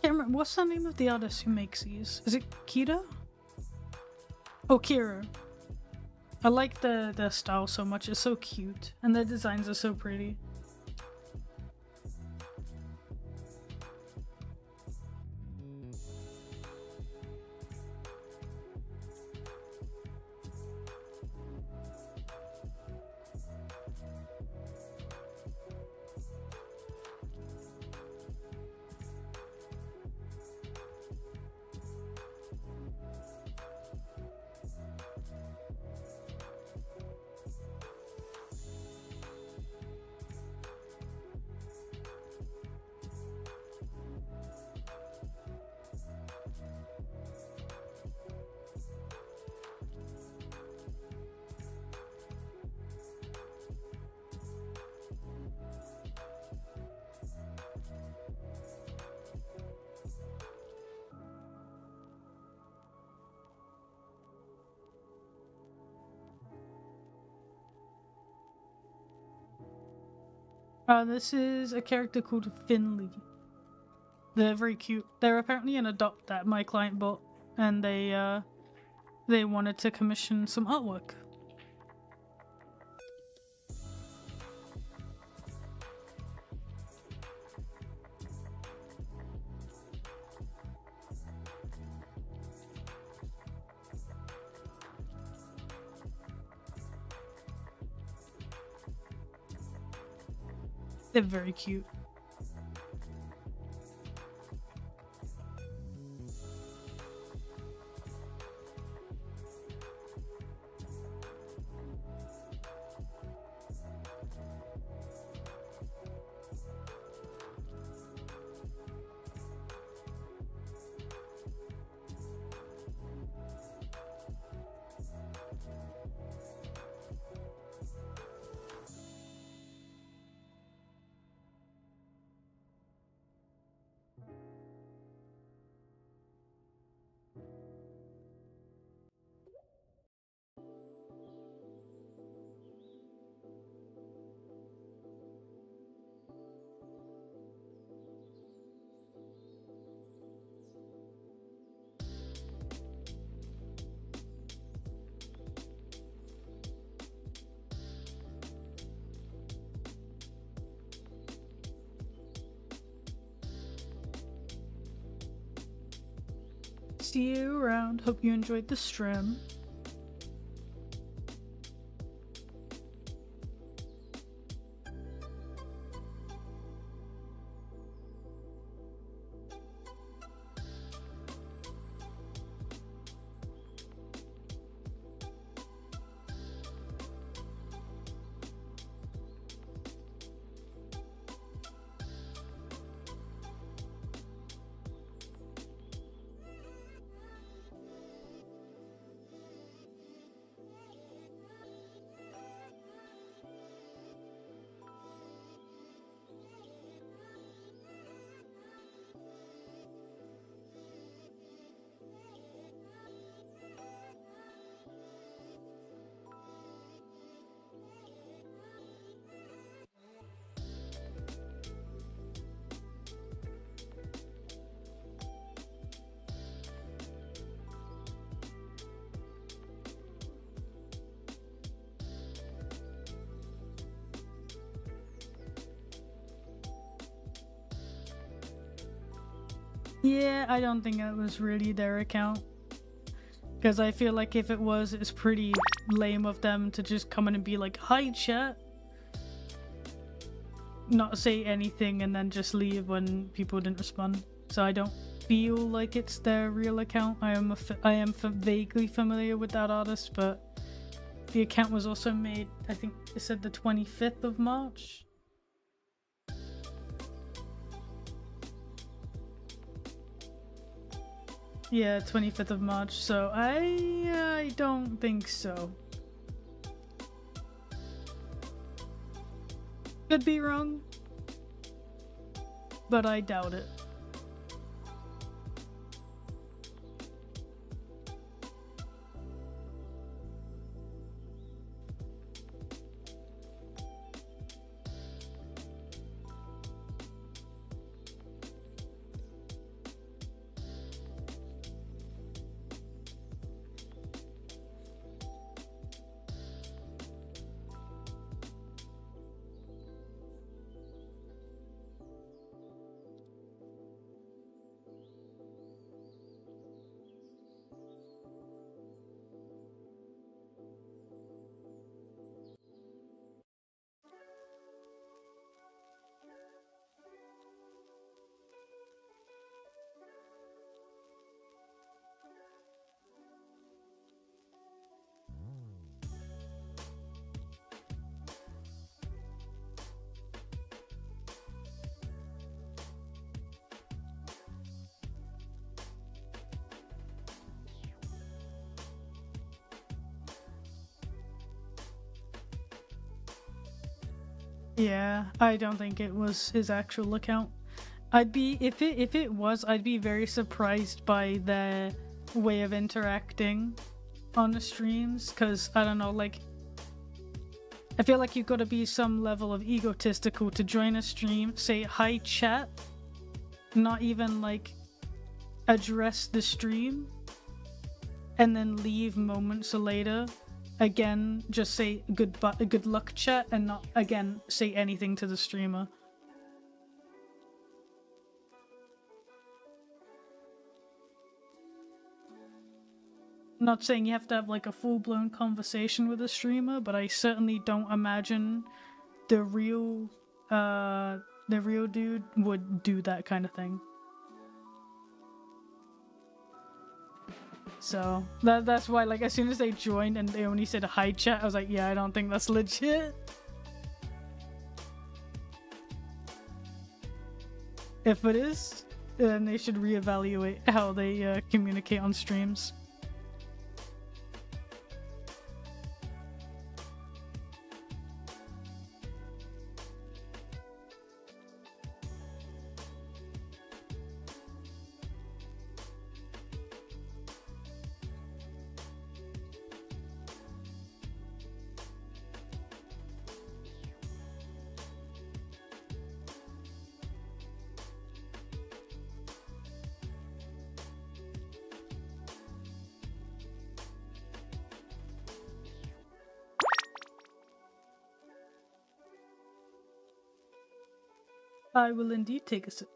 Can't remember, what's the name of the artist who makes these? Is it Kira? Oh, Kira. I like the style so much, it's so cute, and the designs are so pretty. This is a character called Finley. They're very cute. They're apparently an adopt that my client bought, and they wanted to commission some artwork. They're very cute. see you around. Hope you enjoyed the stream. Yeah, I don't think it was really their account. Because I feel like if it was, it's pretty lame of them to just come in and be like, "Hi, chat." Not say anything and then just leave when people didn't respond. So I don't feel like it's their real account. I am vaguely familiar with that artist, but the account was also made, I think it said the 25th of March. Yeah, 25th of March, so I don't think so. Could be wrong, but I doubt it. Yeah, I don't think it was his actual account. I'd be if it was, I'd be very surprised by their way of interacting on the streams, because I don't know, like I feel like you've got to be some level of egotistical to join a stream, say hi chat, not even like address the stream, and then leave moments later. Again, just say good luck chat, and not again say anything to the streamer. I'm not saying you have to have like a full-blown conversation with a streamer, but I certainly don't imagine the real dude would do that kind of thing. So that's why, like, as soon as they joined and they only said hi chat, I was like, yeah, I don't think that's legit. If it is, then they should reevaluate how they communicate on streams. I will indeed take a sip.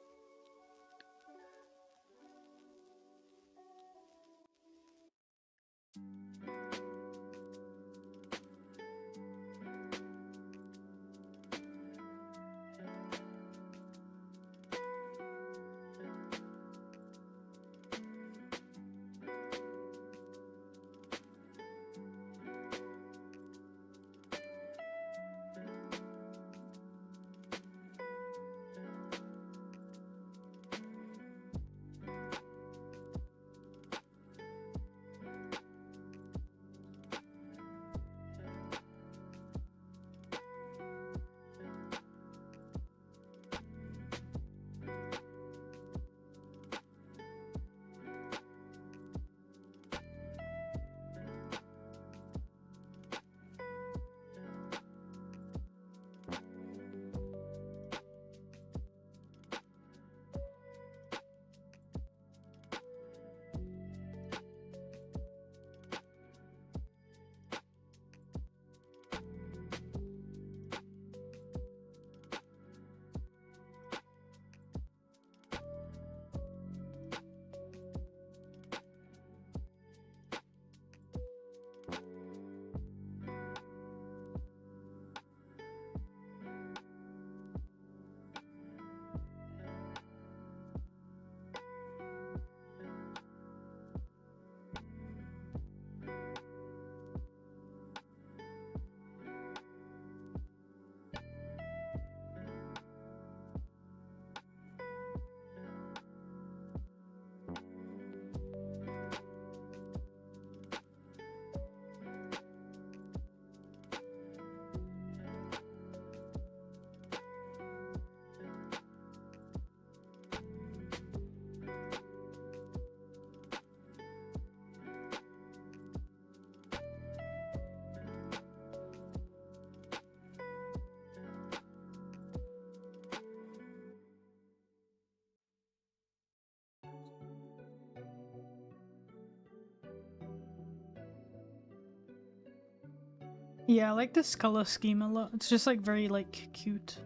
Yeah, I like this color scheme a lot. It's just like very like cute.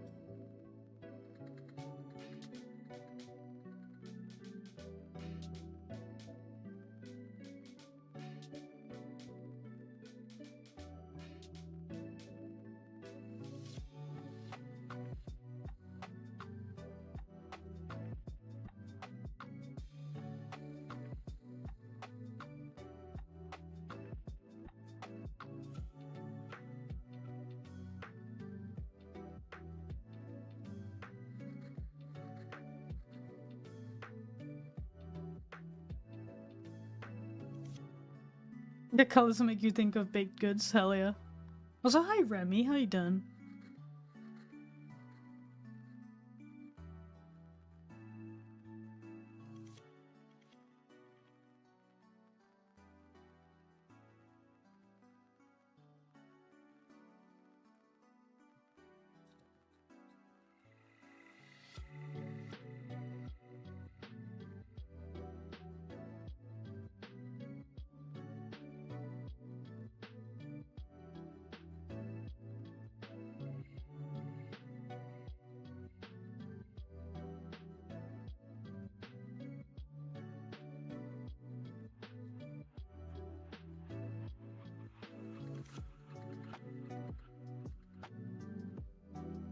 The colors make you think of baked goods, hell yeah. Also, hi Remy, how you doing?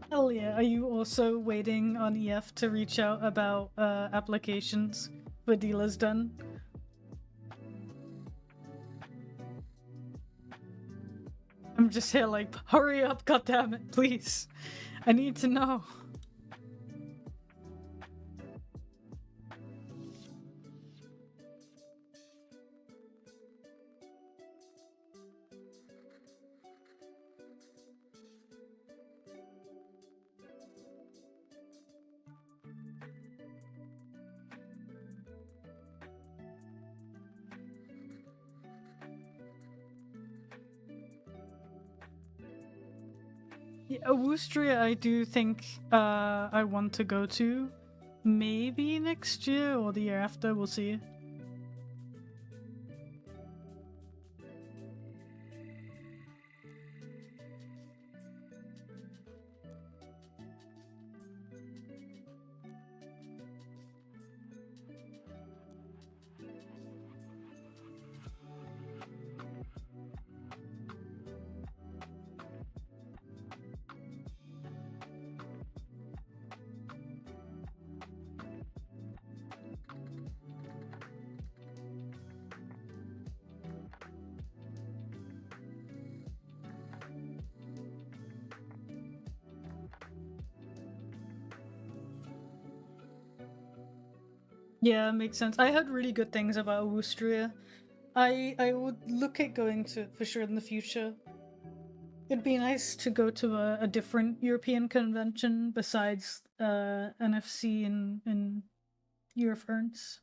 Hell yeah. Are you also waiting on EF to reach out about applications for dealers done? I'm just here like, hurry up, goddammit, please. I need to know. Yeah, Woostria I do think I want to go to. Maybe next year or the year after, we'll see. Yeah, makes sense. I heard really good things about Woostria. I would look at going to it for sure in the future. It'd be nice to go to a different European convention besides NFC and Eurofurence.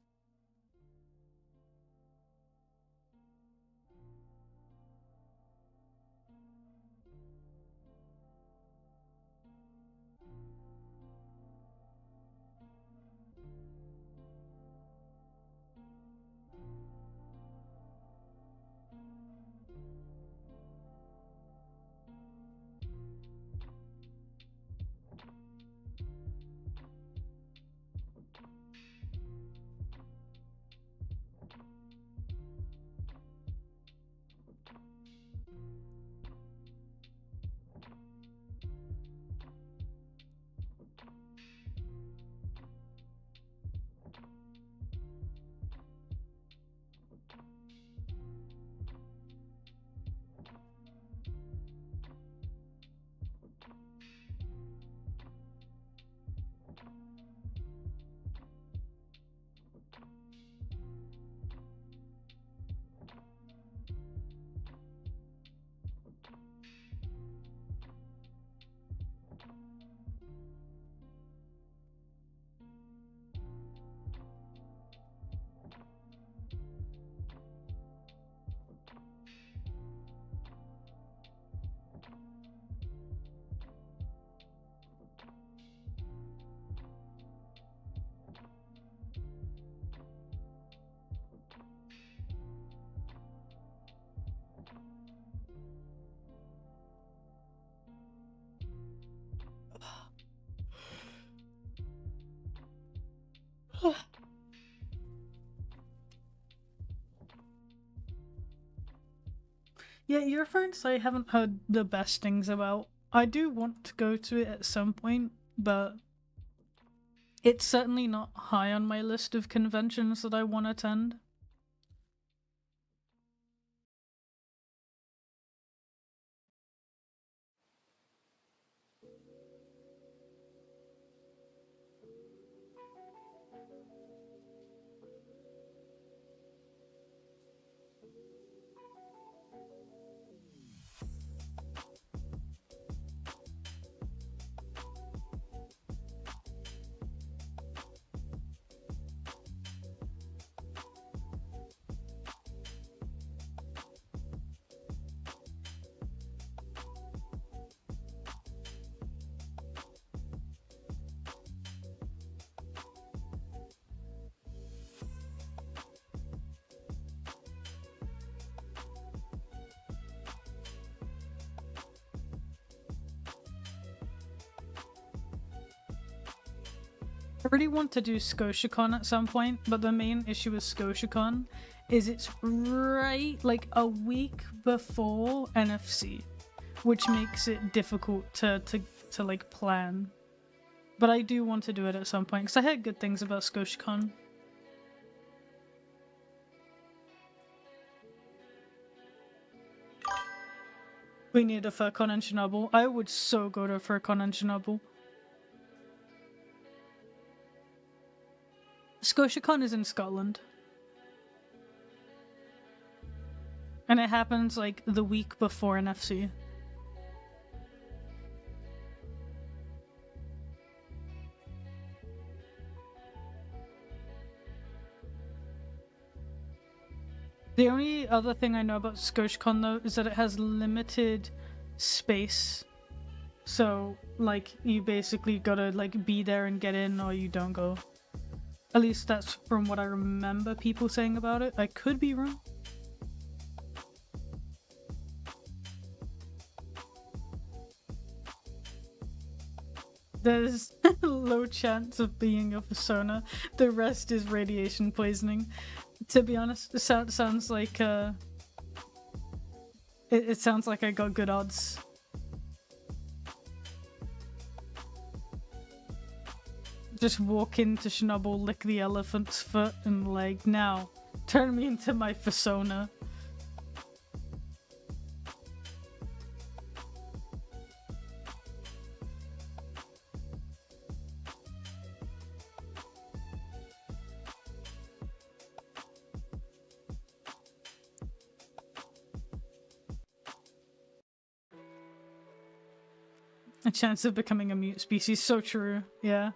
Yeah, Eurofurence I haven't heard the best things about. I do want to go to it at some point, but it's certainly not high on my list of conventions that I want to attend. I really want to do ScotiaCon at some point, but the main issue with ScotiaCon is it's right like a week before NFC, which makes it difficult to like plan. But I do want to do it at some point because I heard good things about ScotiaCon. We need a FurCon in Chernobyl. I would so go to a FurCon in Chernobyl. ScotiaCon is in Scotland. And it happens like the week before NFC. The only other thing I know about ScotiaCon though is that it has limited space. So like you basically gotta like be there and get in or you don't go. At least that's from what I remember people saying about it. I could be wrong. There's low chance of being a persona. The rest is radiation poisoning. To be honest, it sounds like it sounds like I got good odds. Just walk into Chernobyl, lick the elephant's foot, and like, now, turn me into my persona. A chance of becoming a mute species, so true, yeah.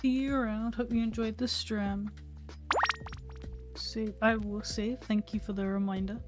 see you around. Hope you enjoyed the stream. Save. I will save. Thank you for the reminder.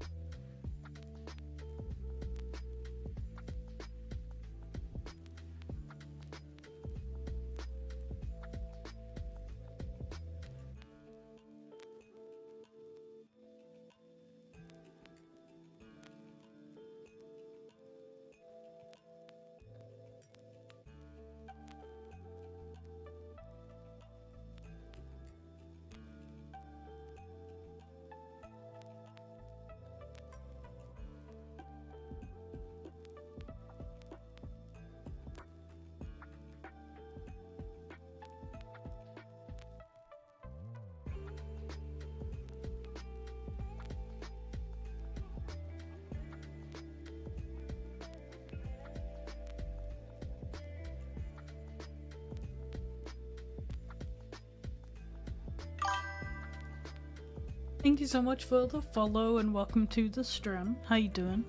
Thank you so much for the follow and welcome to the stream. How you doing?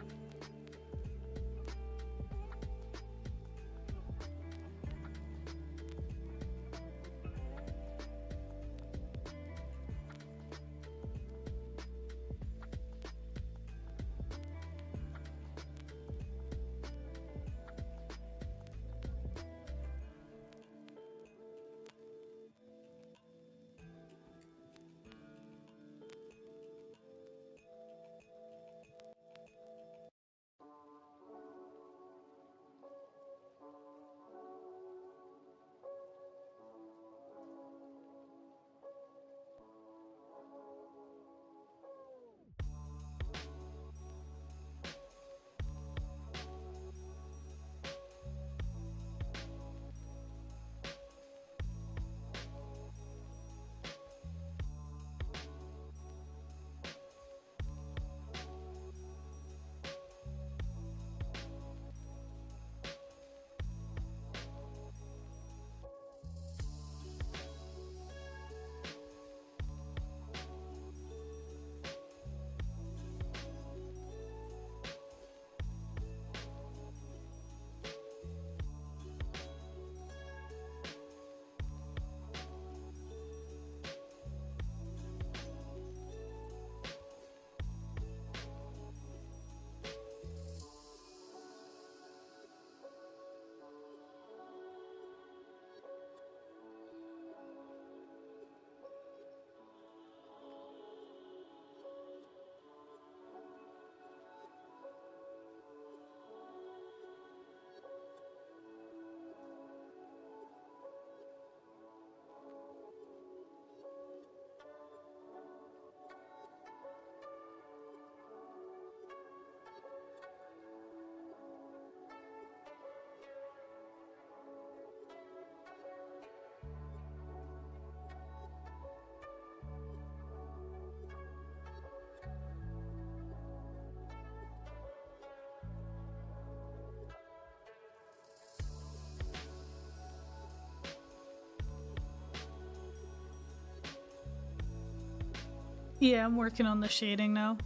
Yeah, I'm working on the shading now.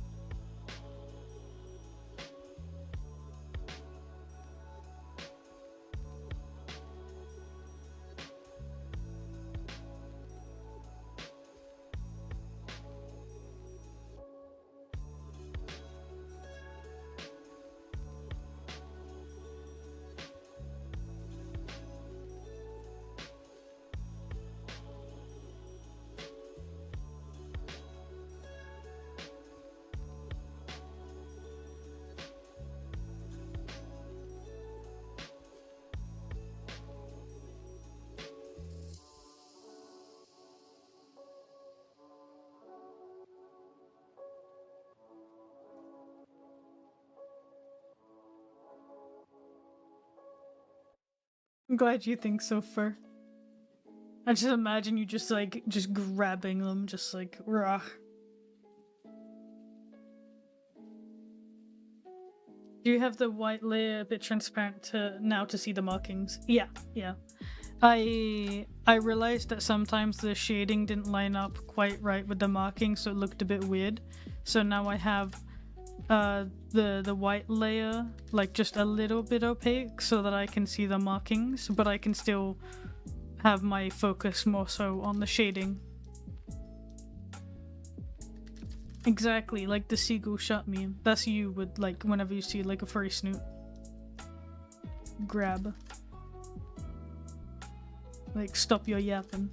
I'm glad you think so, Fur. I just imagine you just grabbing them, just like rah. Do you have the white layer a bit transparent to see the markings? Yeah, yeah. I realized that sometimes the shading didn't line up quite right with the marking, so it looked a bit weird. So now I have the white layer like just a little bit opaque so that I can see the markings, but I can still have my focus more so on the shading. Exactly, like the seagull shot meme. That's you with, like, whenever you see, like, a furry snoot. Grab. Like, stop your yapping.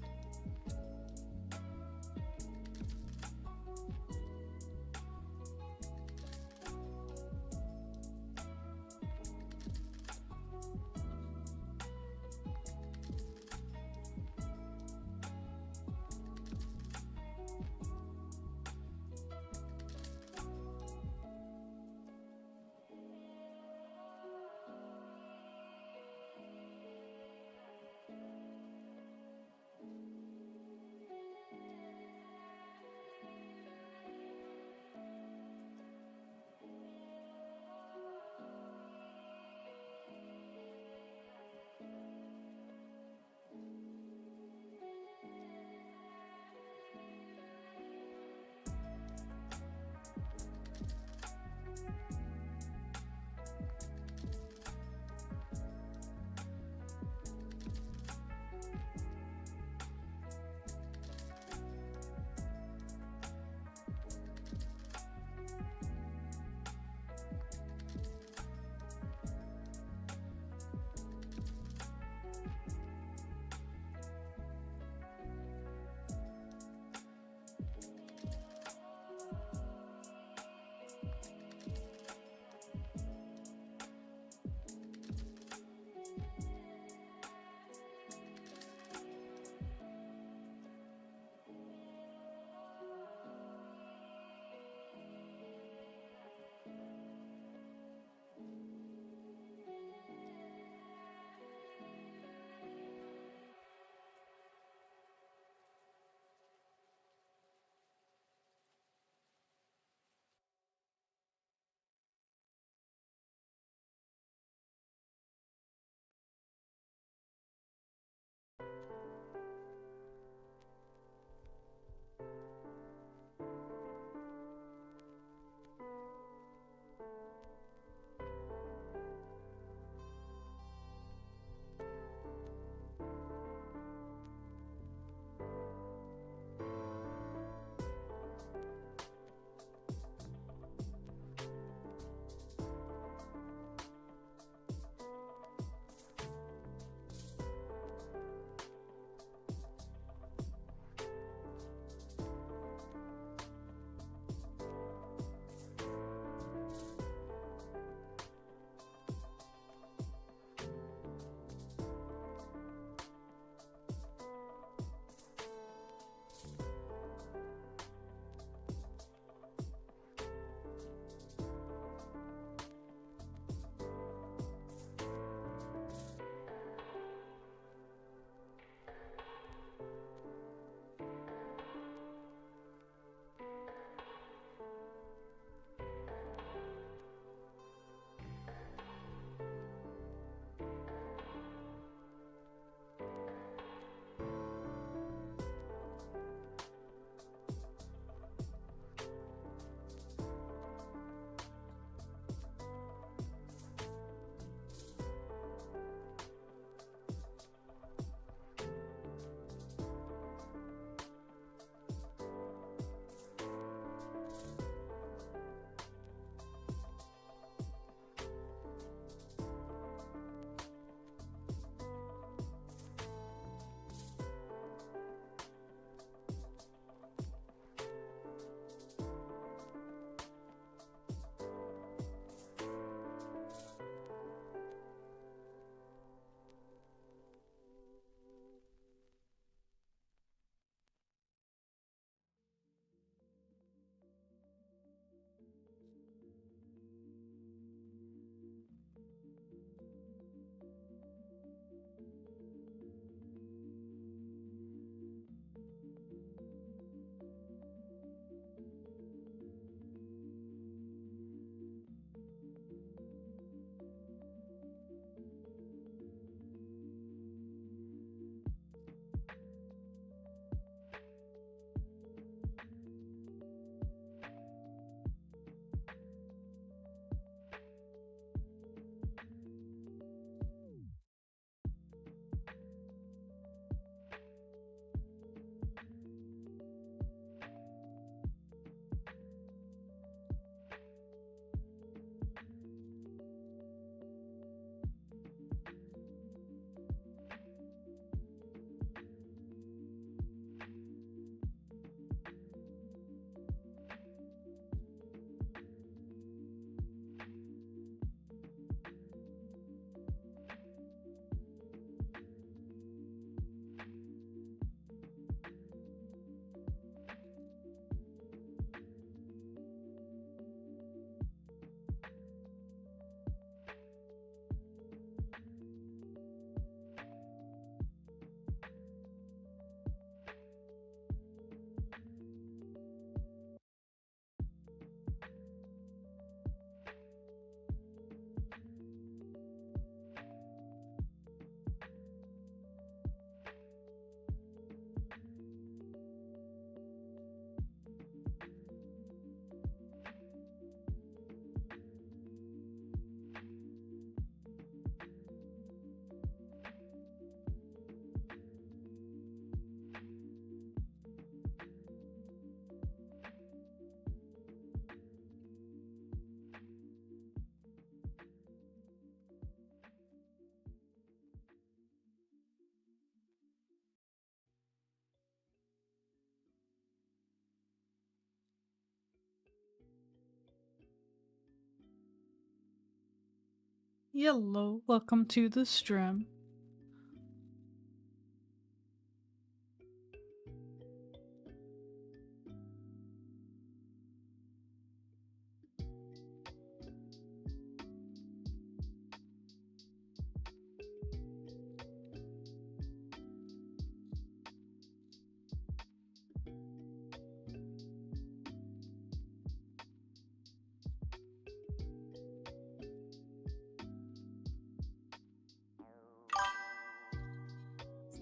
Hello, welcome to the stream.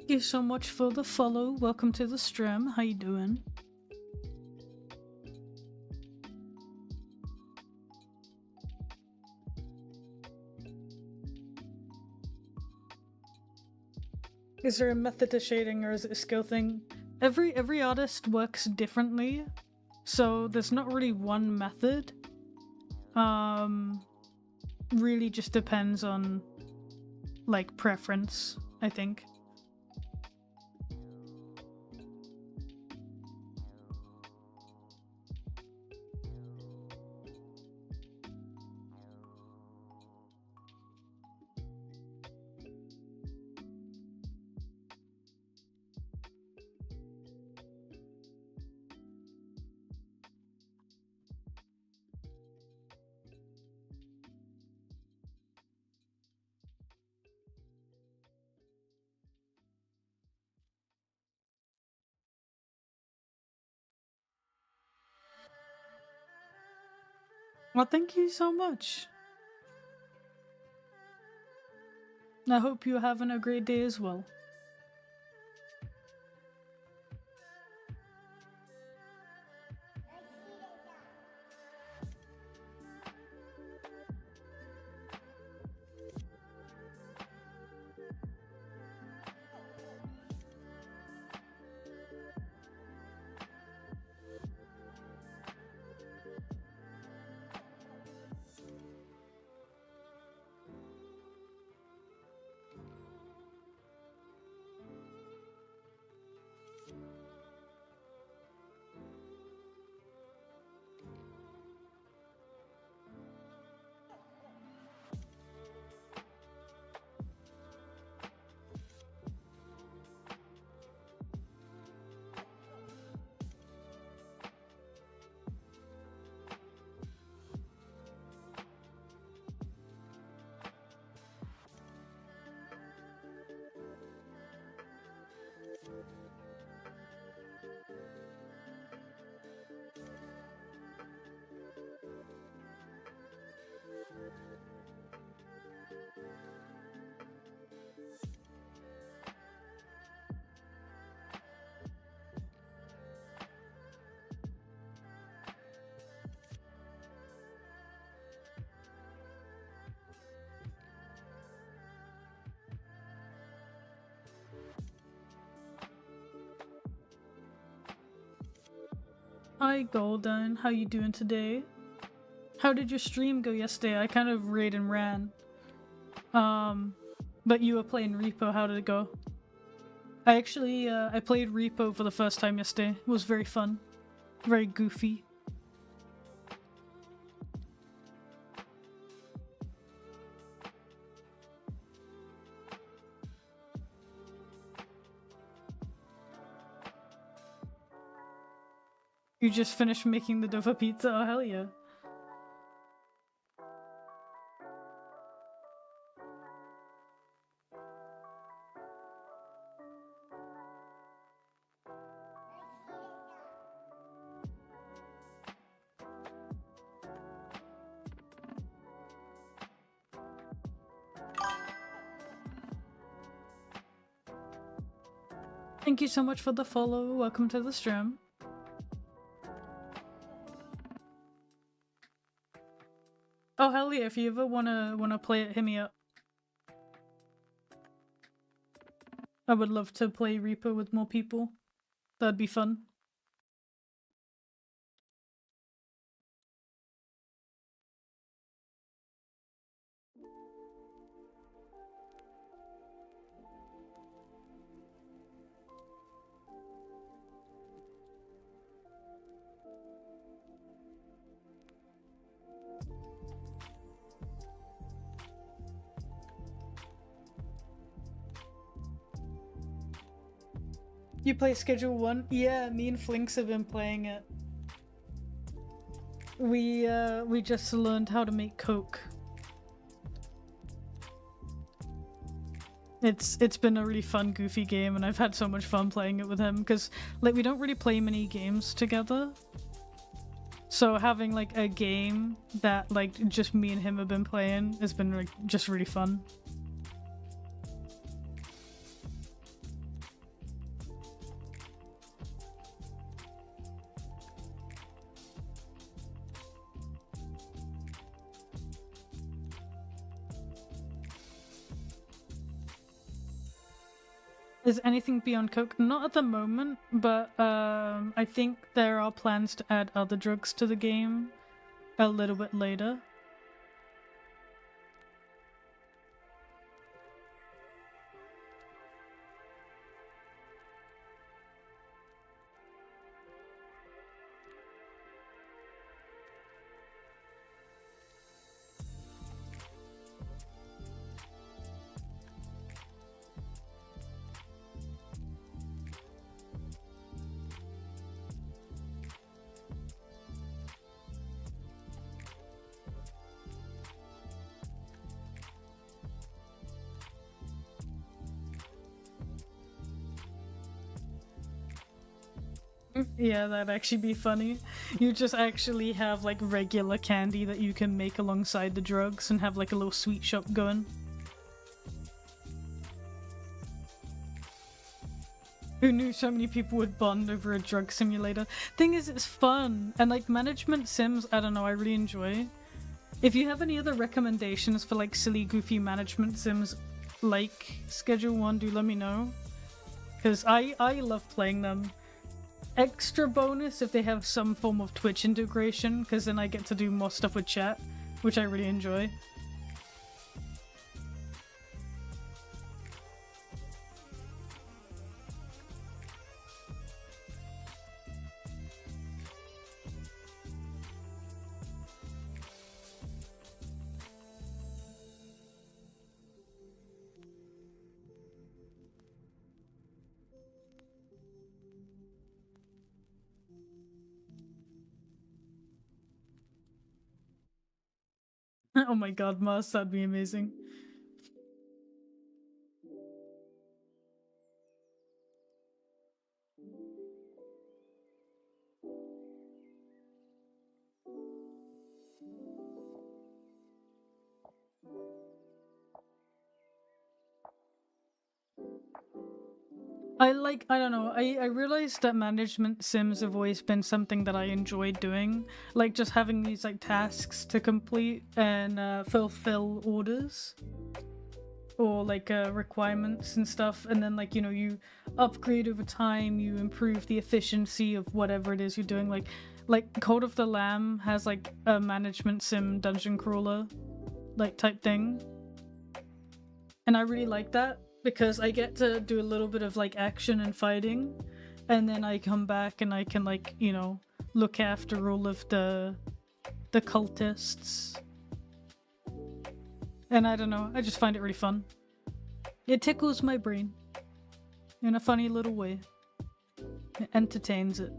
Thank you so much for the follow. Welcome to the stream. How you doing? Is there a method to shading or is it a skill thing? Every artist works differently, so there's not really one method. Really just depends on like preference, I think. Well, thank you so much. I hope you're having a great day as well. Hi Golden, how you doing today? How did your stream go yesterday? I kind of raid and ran. But you were playing Repo, how did it go? I actually, I played Repo for the first time yesterday. It was very fun. Very goofy. You just finished making the Dover pizza? Oh, hell yeah. Thank you so much for the follow. Welcome to the stream. Oh hell yeah, if you ever wanna play it, hit me up. I would love to play Reaper with more people. That'd be fun. You play Schedule 1? Yeah, me and Flinks have been playing it. We just learned how to make coke. It's been a really fun, goofy game, and I've had so much fun playing it with him, because like we don't really play many games together. So having like a game that like just me and him have been playing has been like just really fun. Is anything beyond coke? Not at the moment, but I think there are plans to add other drugs to the game a little bit later. Yeah, that'd actually be funny. You just actually have like regular candy that you can make alongside the drugs and have like a little sweet shop going. Who knew so many people would bond over a drug simulator? Thing is, it's fun, and like management sims, I don't know, I really enjoy. If you have any other recommendations for like silly, goofy management sims like Schedule 1, do let me know. Because I love playing them. Extra bonus if they have some form of Twitch integration, because then I get to do more stuff with chat, which I really enjoy. Oh my god, Mars, that'd be amazing. I don't know, I realized that management sims have always been something that I enjoyed doing. Like just having these like tasks to complete and fulfill orders. Or like requirements and stuff, and then like, you know, you upgrade over time, you improve the efficiency of whatever it is you're doing. Like Code of the Lamb has like a management sim dungeon crawler like type thing. And I really like that because I get to do a little bit of like action and fighting, and then I come back and I can like, you know, look after all of the cultists. And I don't know, I just find it really fun. It tickles my brain in a funny little way. It entertains it.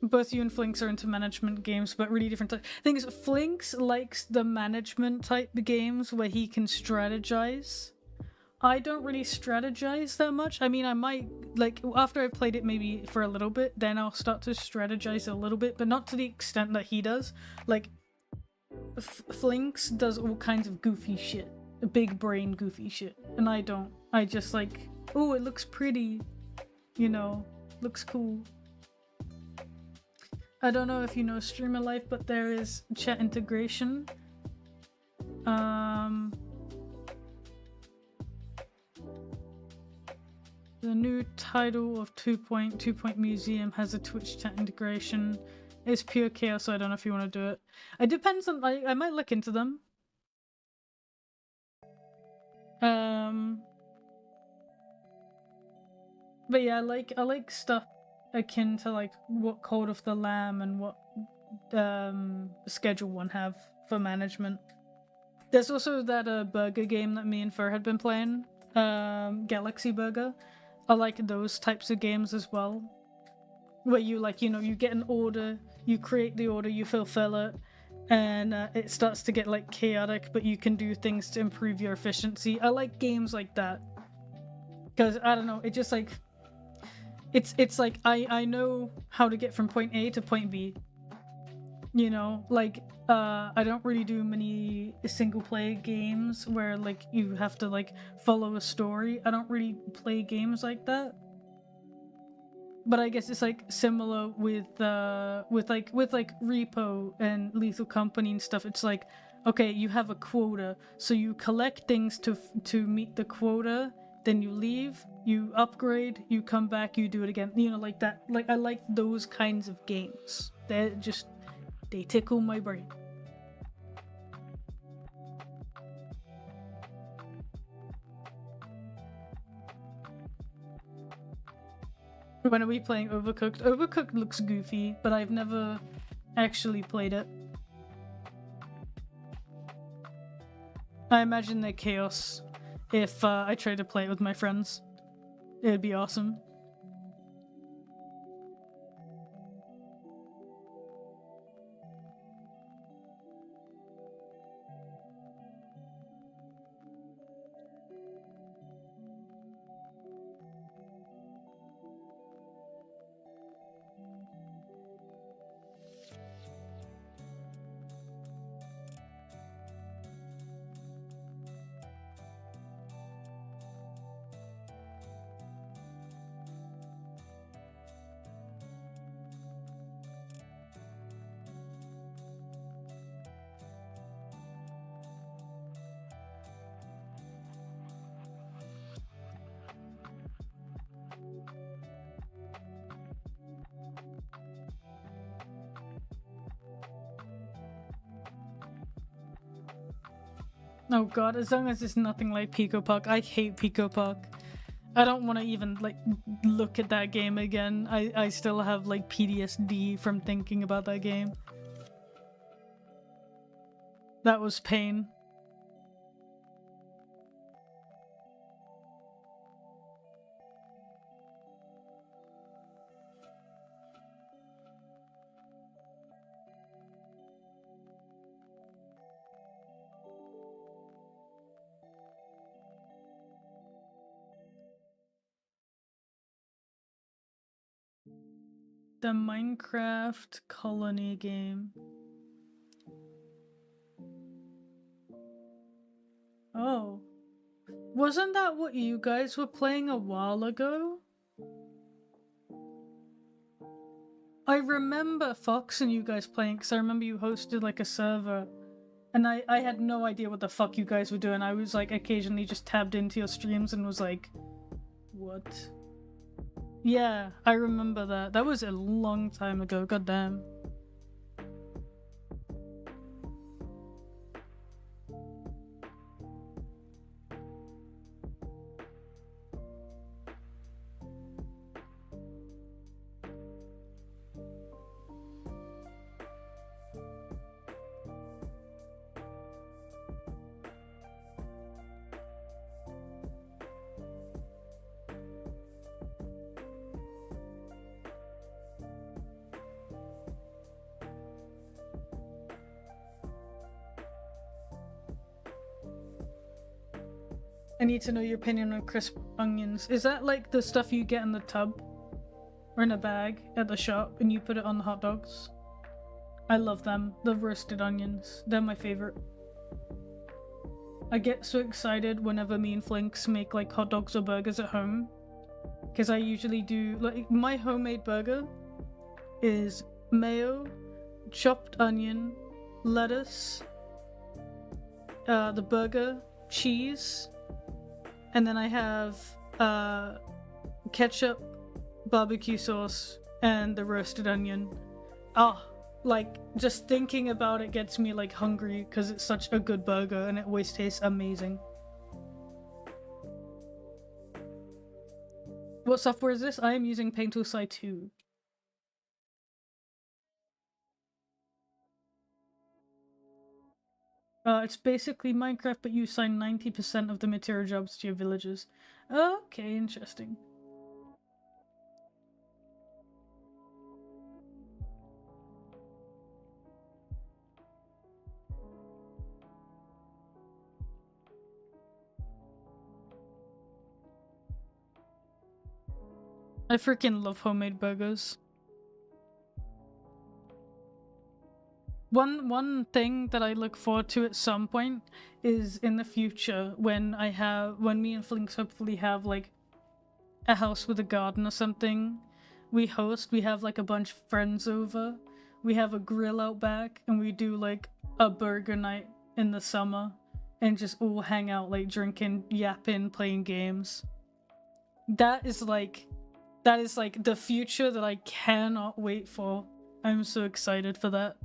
Both you and Flinks are into management games, but really different types. Thing is, Flinks likes the management type games where he can strategize. I don't really strategize that much. I mean, I might, like, after I played it maybe for a little bit, then I'll start to strategize a little bit, but not to the extent that he does. Like, Flinks does all kinds of goofy shit. Big brain goofy shit. And I don't. I just like, oh, it looks pretty. You know, looks cool. I don't know if you know Streamer Life, but there is chat integration. The new title of 2.2 Museum has a Twitch chat integration. It's pure chaos, so I don't know if you want to do it. It depends on, I might look into them. But yeah, I like stuff akin to like what Code of the Lamb and what Schedule 1 have for management. There's also that burger game that me and Fur had been playing, Galaxy Burger. I like those types of games as well, where you like, you know, you get an order, you create the order, you fulfill it, and it starts to get like chaotic, but you can do things to improve your efficiency. I like games like that because I don't know, it just like it's like I know how to get from point A to point B. You know, like I don't really do many single player games where like you have to like follow a story. I don't really play games like that. But I guess it's like similar with Repo and Lethal Company and stuff. It's like, okay, you have a quota, so you collect things to meet the quota, then you leave, you upgrade, you come back, you do it again. You know, like that. Like I like those kinds of games. They tickle my brain. When are we playing Overcooked? Overcooked looks goofy, but I've never actually played it. I imagine the chaos if I try to play it with my friends. It'd be awesome. Oh god, as long as it's nothing like Pico Puck. I hate Pico Puck. I don't want to even like look at that game again. I still have like PTSD from thinking about that game. That was pain. The Minecraft colony game. Oh. Wasn't that what you guys were playing a while ago? I remember Fox and you guys playing, because I remember you hosted like a server. And I had no idea what the fuck you guys were doing. I was like occasionally just tabbed into your streams and was like, what? Yeah, I remember that. That was a long time ago, goddamn. I need to know your opinion on crisp onions. Is that like the stuff you get in the tub? Or in a bag at the shop and you put it on the hot dogs? I love them. The roasted onions. They're my favorite. I get so excited whenever me and Flinks make like hot dogs or burgers at home. Because I usually do, like, my homemade burger is mayo, chopped onion, lettuce, the burger, cheese, and then I have ketchup, barbecue sauce, and the roasted onion. Oh, like, just thinking about it gets me like hungry because it's such a good burger and it always tastes amazing. What software is this? I am using Paint.sci 2. It's basically Minecraft, but you assign 90% of the material jobs to your villagers. Okay, interesting. I freaking love homemade burgers. One thing that I look forward to at some point is in the future when me and Flinks hopefully have like a house with a garden or something. We have like a bunch of friends over. We have a grill out back and we do like a burger night in the summer and just all hang out like drinking, yapping, playing games. That is like the future that I cannot wait for. I'm so excited for that.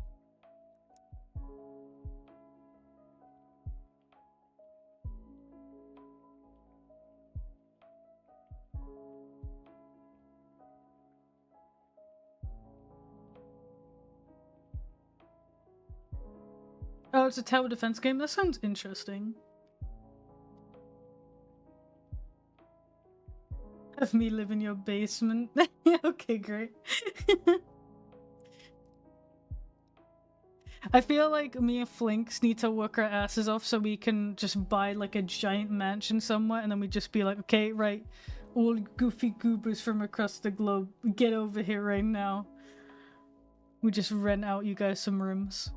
Oh, it's a tower defense game? That sounds interesting. Have me live in your basement. Okay, great. I feel like me and Flinks need to work our asses off so we can just buy like a giant mansion somewhere and then we just be like, okay, right, all goofy goobers from across the globe, get over here right now. We just rent out you guys some rooms.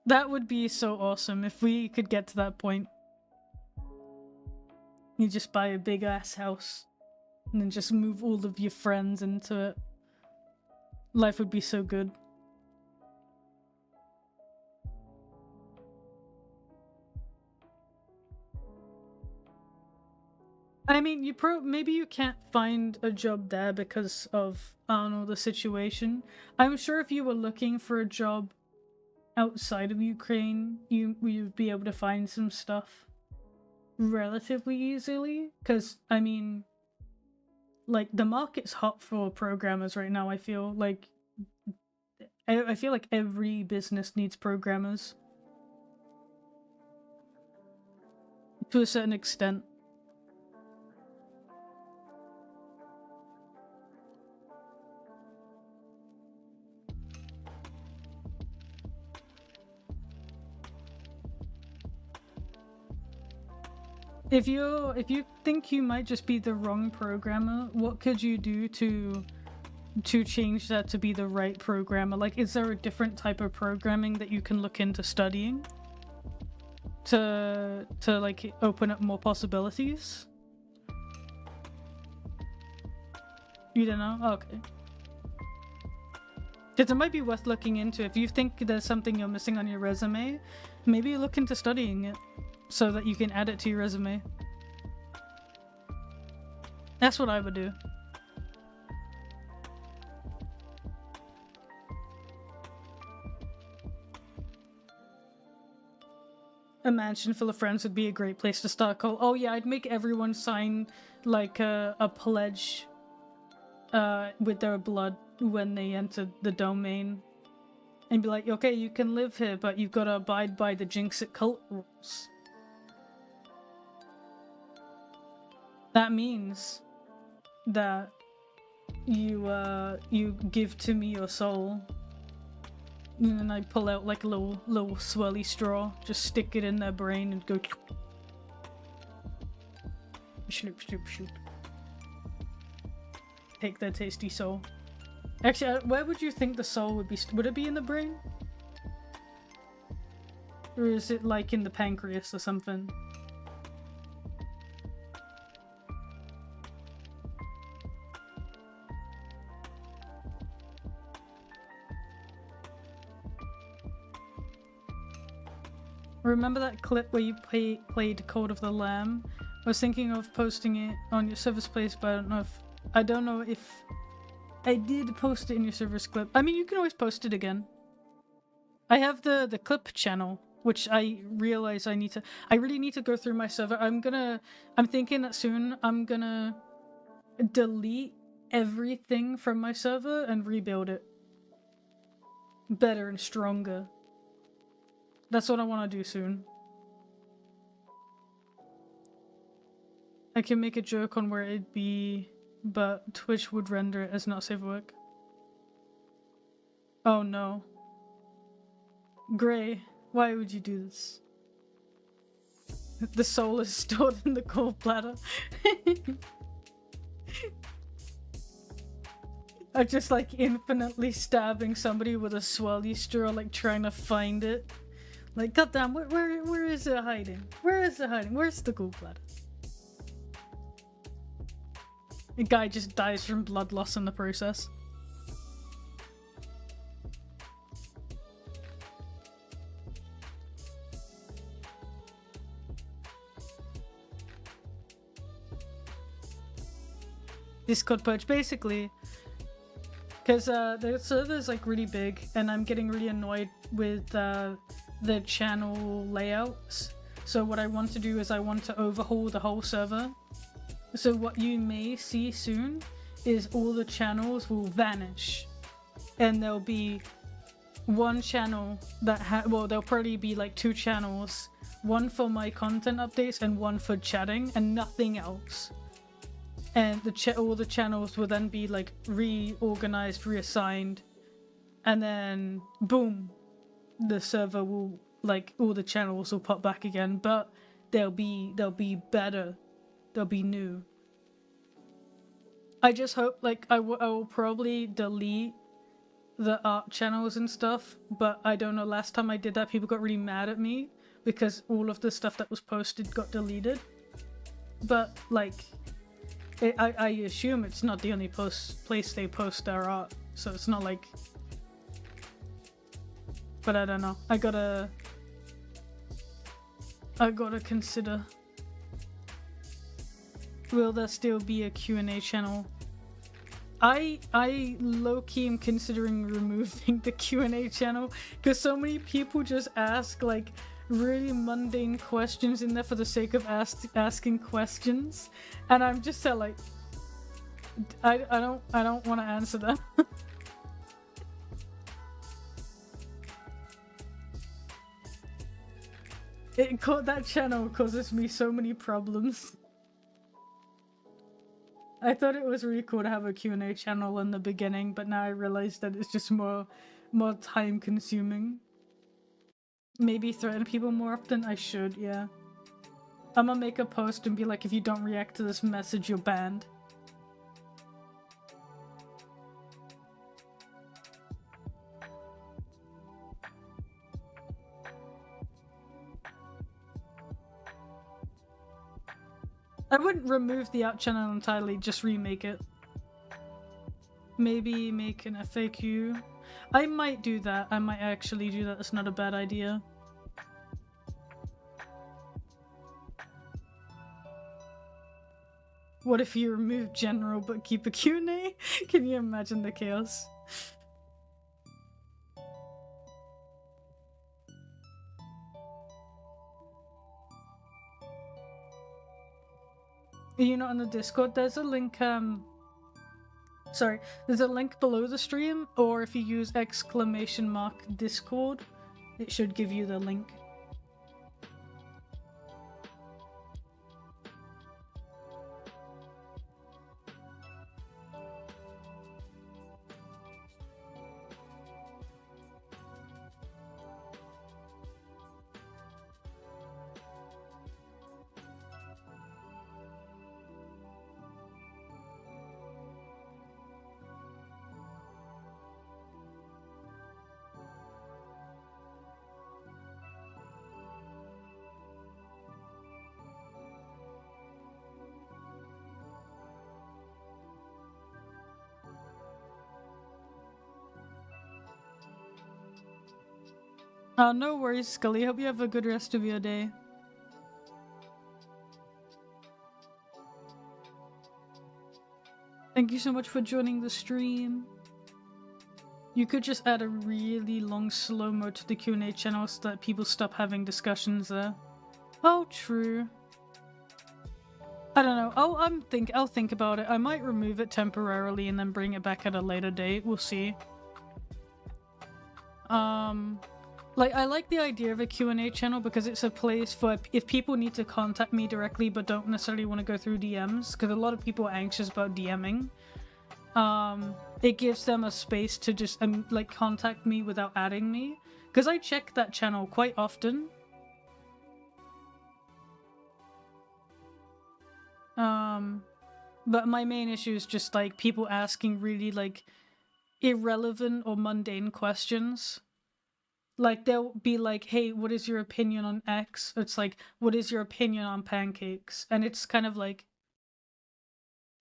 That would be so awesome if we could get to that point. You just buy a big ass house and then just move all of your friends into it. Life would be so good. I mean, maybe you can't find a job there because of, I don't know, the situation. I'm sure if you were looking for a job outside of Ukraine, you'd be able to find some stuff relatively easily. Because, I mean, like, the market's hot for programmers right now, I feel like. I feel like every business needs programmers. To a certain extent. If you think you might just be the wrong programmer, what could you do to change that to be the right programmer? Like, is there a different type of programming that you can look into studying to like open up more possibilities? You don't know? Okay. Because it might be worth looking into. If you think there's something you're missing on your resume, maybe look into studying it so that you can add it to your resume. That's what I would do. A mansion full of friends would be a great place to start. Oh yeah, I'd make everyone sign like a pledge with their blood when they enter the domain. And be like, okay, you can live here, but you've got to abide by the Jinx It cult rules. That means that you give to me your soul. And then I pull out like a little swirly straw, just stick it in their brain and go shoop shoop shoop. Take their tasty soul. Actually, where would you think the soul would be? Would it be in the brain? Or is it like in the pancreas or something? Remember that clip where you played Code of the Lamb? I was thinking of posting it on your service place, but I don't know if I did post it in your service clip. I mean, you can always post it again. I have the clip channel which I realize I really need to go through my server. I'm thinking that soon I'm gonna delete everything from my server and rebuild it better and stronger. That's what I want to do soon. I can make a joke on where it'd be, but Twitch would render it as not safe for work. Oh no. Gray, why would you do this? The soul is stored in the gallbladder. I'm just like infinitely stabbing somebody with a swirly straw, like trying to find it. Like, goddamn, where is it hiding? Where is it hiding? Where's the gallbladder? A guy just dies from blood loss in the process. Discord purge, basically, because the server's like really big, and I'm getting really annoyed with the channel layouts. So what I want to do is I want to overhaul the whole server. So what you may see soon is all the channels will vanish, and there'll be one channel that well, there'll probably be like 2 channels, one for my content updates and one for chatting, and nothing else. And all the channels will then be like reorganized, reassigned, and then boom, the server will, like, all the channels will pop back again, but they'll be better, they'll be new. I just hope, like, I will probably delete the art channels and stuff, but I don't know, last time I did that people got really mad at me because all of the stuff that was posted got deleted. But like, I assume it's not the only place they post their art, so it's not like... But I don't know. I gotta consider. Will there still be a Q&A channel? I low-key am considering removing the Q&A channel because so many people just ask like really mundane questions in there for the sake of asking questions, and I'm just like, I don't want to answer them. That channel causes me so many problems. I thought it was really cool to have a Q&A channel in the beginning, but now I realize that it's just more time consuming. Maybe threaten people more often? I should, yeah. I'm gonna make a post and be like, if you don't react to this message, you're banned. I wouldn't remove the art channel entirely, just remake it. Maybe make an FAQ. I might do that. I might actually do that. That's not a bad idea. What if you remove general but keep a Q&A? Can you imagine the chaos? Are you not on the Discord? There's a link, sorry, there's a link below the stream, or if you use !Discord, it should give you the link. No worries, Scully. Hope you have a good rest of your day. Thank you so much for joining the stream. You could just add a really long slow-mo to the Q&A channel so that people stop having discussions there. Oh, true. I don't know. I'll think about it. I might remove it temporarily and then bring it back at a later date. We'll see. Like, I like the idea of a Q&A channel because it's a place for if people need to contact me directly but don't necessarily want to go through DMs, because a lot of people are anxious about DMing. It gives them a space to just like contact me without adding me, because I check that channel quite often. But my main issue is just like people asking really like irrelevant or mundane questions. Like they'll be like, hey, what is your opinion on X? It's like, what is your opinion on pancakes? And it's kind of like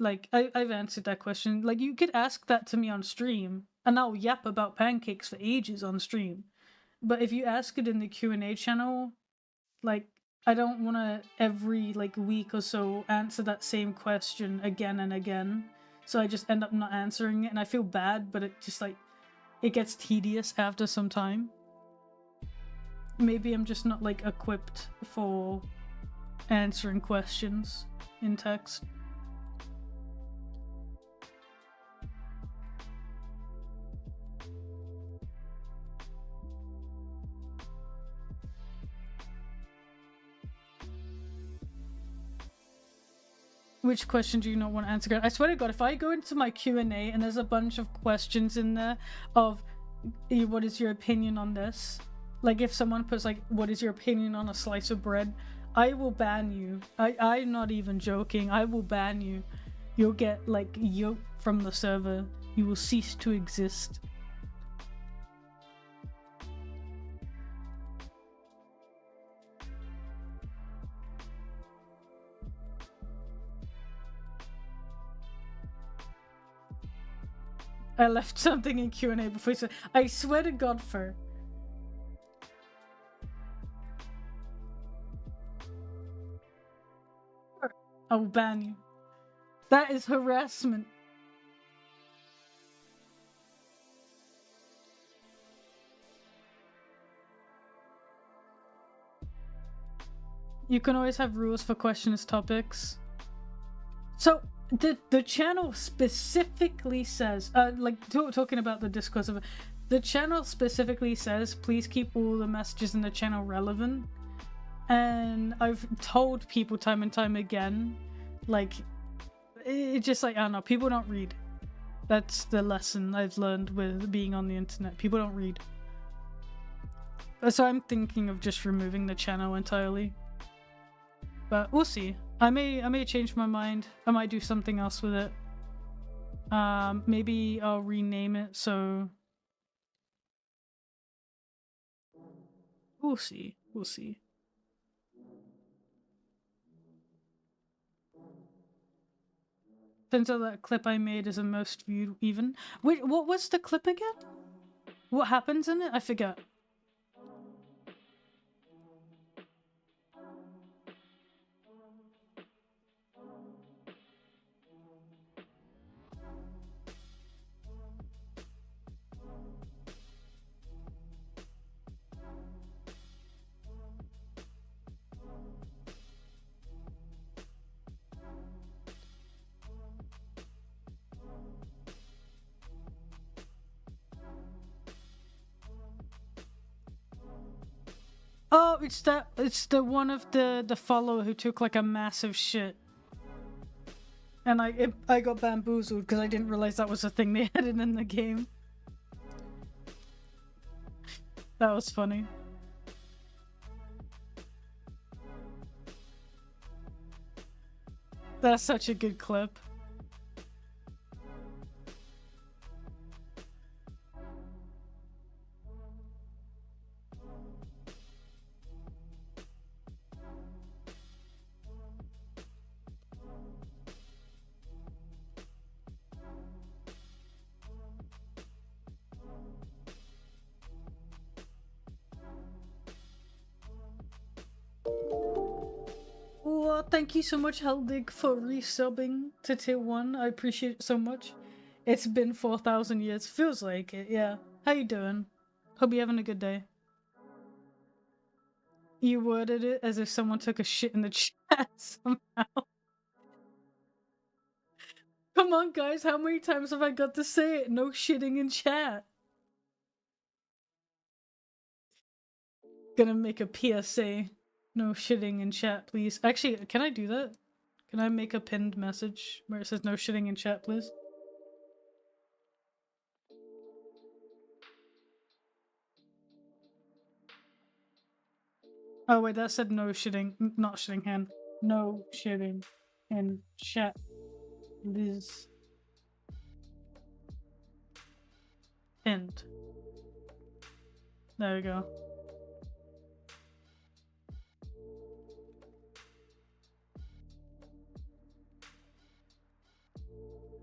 I've answered that question. Like, you could ask that to me on stream and I'll yap about pancakes for ages on stream. But if you ask it in the Q&A channel, like, I don't want to every like week or so answer that same question again and again. So I just end up not answering it and I feel bad, but it just like, it gets tedious after some time. Maybe I'm just not like equipped for answering questions in text. Which question do you not want to answer? I swear to God, if I go into my Q&A and there's a bunch of questions in there of what is your opinion on this? Like if someone puts like, what is your opinion on a slice of bread? I will ban you. I'm not even joking. I will ban you. You'll get like yoked from the server. You will cease to exist. I left something in Q&A before you said, I swear to God, Fur. I will ban you. That is harassment. You can always have rules for questions topics. So the channel specifically says, talking about the discourse of it, the channel specifically says, please keep all the messages in the channel relevant. And I've told people time and time again, like, it's just like, I don't know, people don't read. That's the lesson I've learned with being on the internet. People don't read. So I'm thinking of just removing the channel entirely. But we'll see. I may change my mind. I might do something else with it. Maybe I'll rename it, so we'll see. We'll see. Turns out that clip I made is the most viewed even. Wait, what was the clip again? What happens in it? I forget. Oh, it's the one of the follower who took like a massive shit. And I got bamboozled because I didn't realize that was a thing they added in the game. That was funny. That's such a good clip. Well, thank you so much, Heldig, for resubbing to tier 1. I appreciate it so much. It's been 4,000 years. Feels like it, yeah. How you doing? Hope you're having a good day. You worded it as if someone took a shit in the chat somehow. Come on, guys, how many times have I got to say it? No shitting in chat. Gonna make a PSA. No shitting in chat, please. Actually, can I do that? Can I make a pinned message where it says no shitting in chat, please? Oh wait, that said no shitting, not shitting hand. No shitting in chat, please. Pinned. There we go.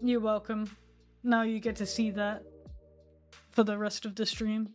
You're welcome. Now you get to see that for the rest of the stream.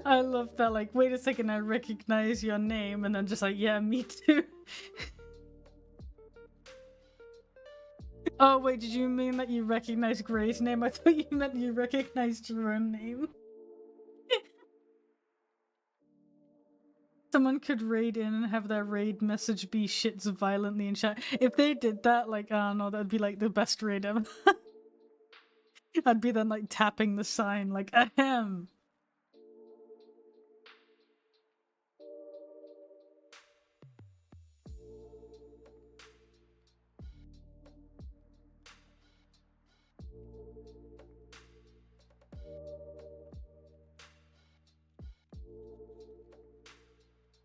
I love that, like, wait a second, I recognize your name, and then just like, yeah, me too. Oh wait, did you mean that you recognize Gray's name? I thought you meant you recognized your own name. Someone could raid in and have their raid message be shits violently in chat. If they did that, like, I don't know, that'd be like the best raid ever. I'd be then like tapping the sign, like, ahem.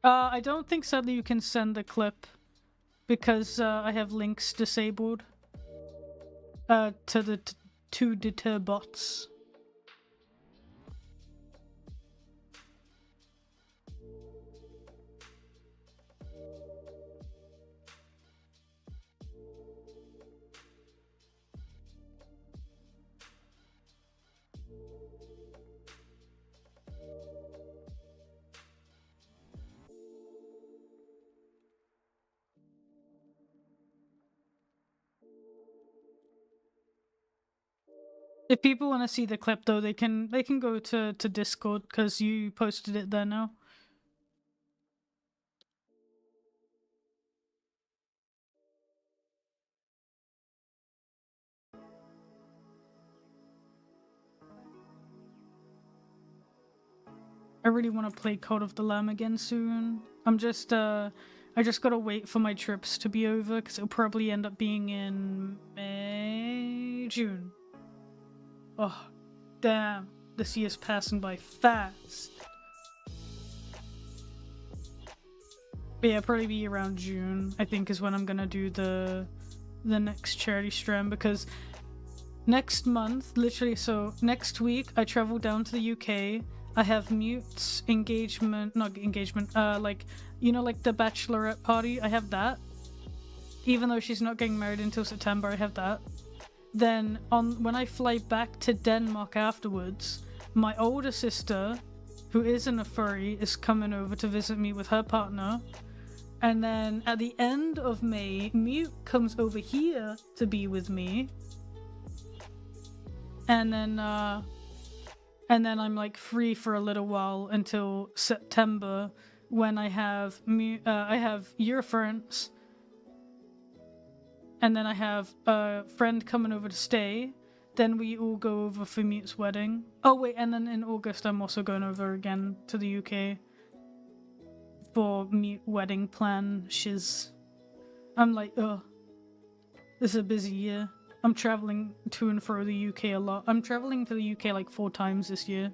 I don't think sadly you can send the clip because I have links disabled to deter bots. If people want to see the clip though, they can go to Discord because you posted it there now. I really want to play Cult of the Lamb again soon. I just gotta wait for my trips to be over because it'll probably end up being in June. Oh, damn. This year's passing by fast. But yeah, probably be around June, I think, is when I'm gonna do the next charity stream, because next month, literally, so next week, I travel down to the UK. I have Mute's not engagement, like, you know, like the bachelorette party, I have that. Even though she's not getting married until September, I have that. Then when I fly back to Denmark afterwards, my older sister, who isn't a furry, is coming over to visit me with her partner. And then at the end of May, Mute comes over here to be with me. And then I'm like free for a little while until September, when I have your friends. And then I have a friend coming over to stay. Then we all go over for Mute's wedding. Oh wait, and then in August I'm also going over again to the UK for Mute wedding plan shiz. I'm like, oh, this is a busy year. I'm traveling to and fro the UK a lot. I'm traveling to the UK like 4 times this year.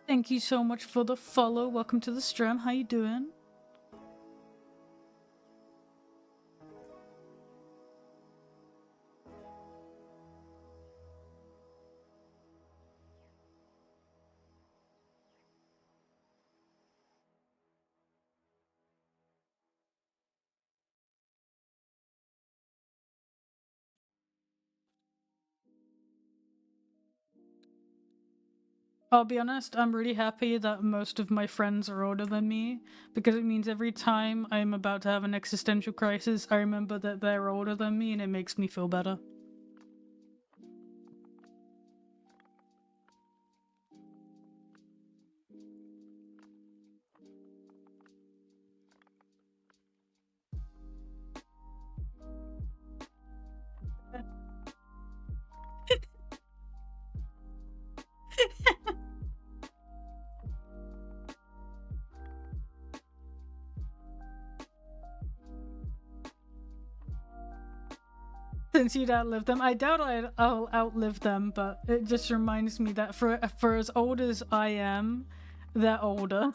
Thank you so much for the follow. Welcome to the stream. How you doing? I'll be honest, I'm really happy that most of my friends are older than me, because it means every time I'm about to have an existential crisis, I remember that they're older than me and it makes me feel better. Since you'd outlive them. I doubt I'll outlive them, but it just reminds me that for as old as I am, they're older.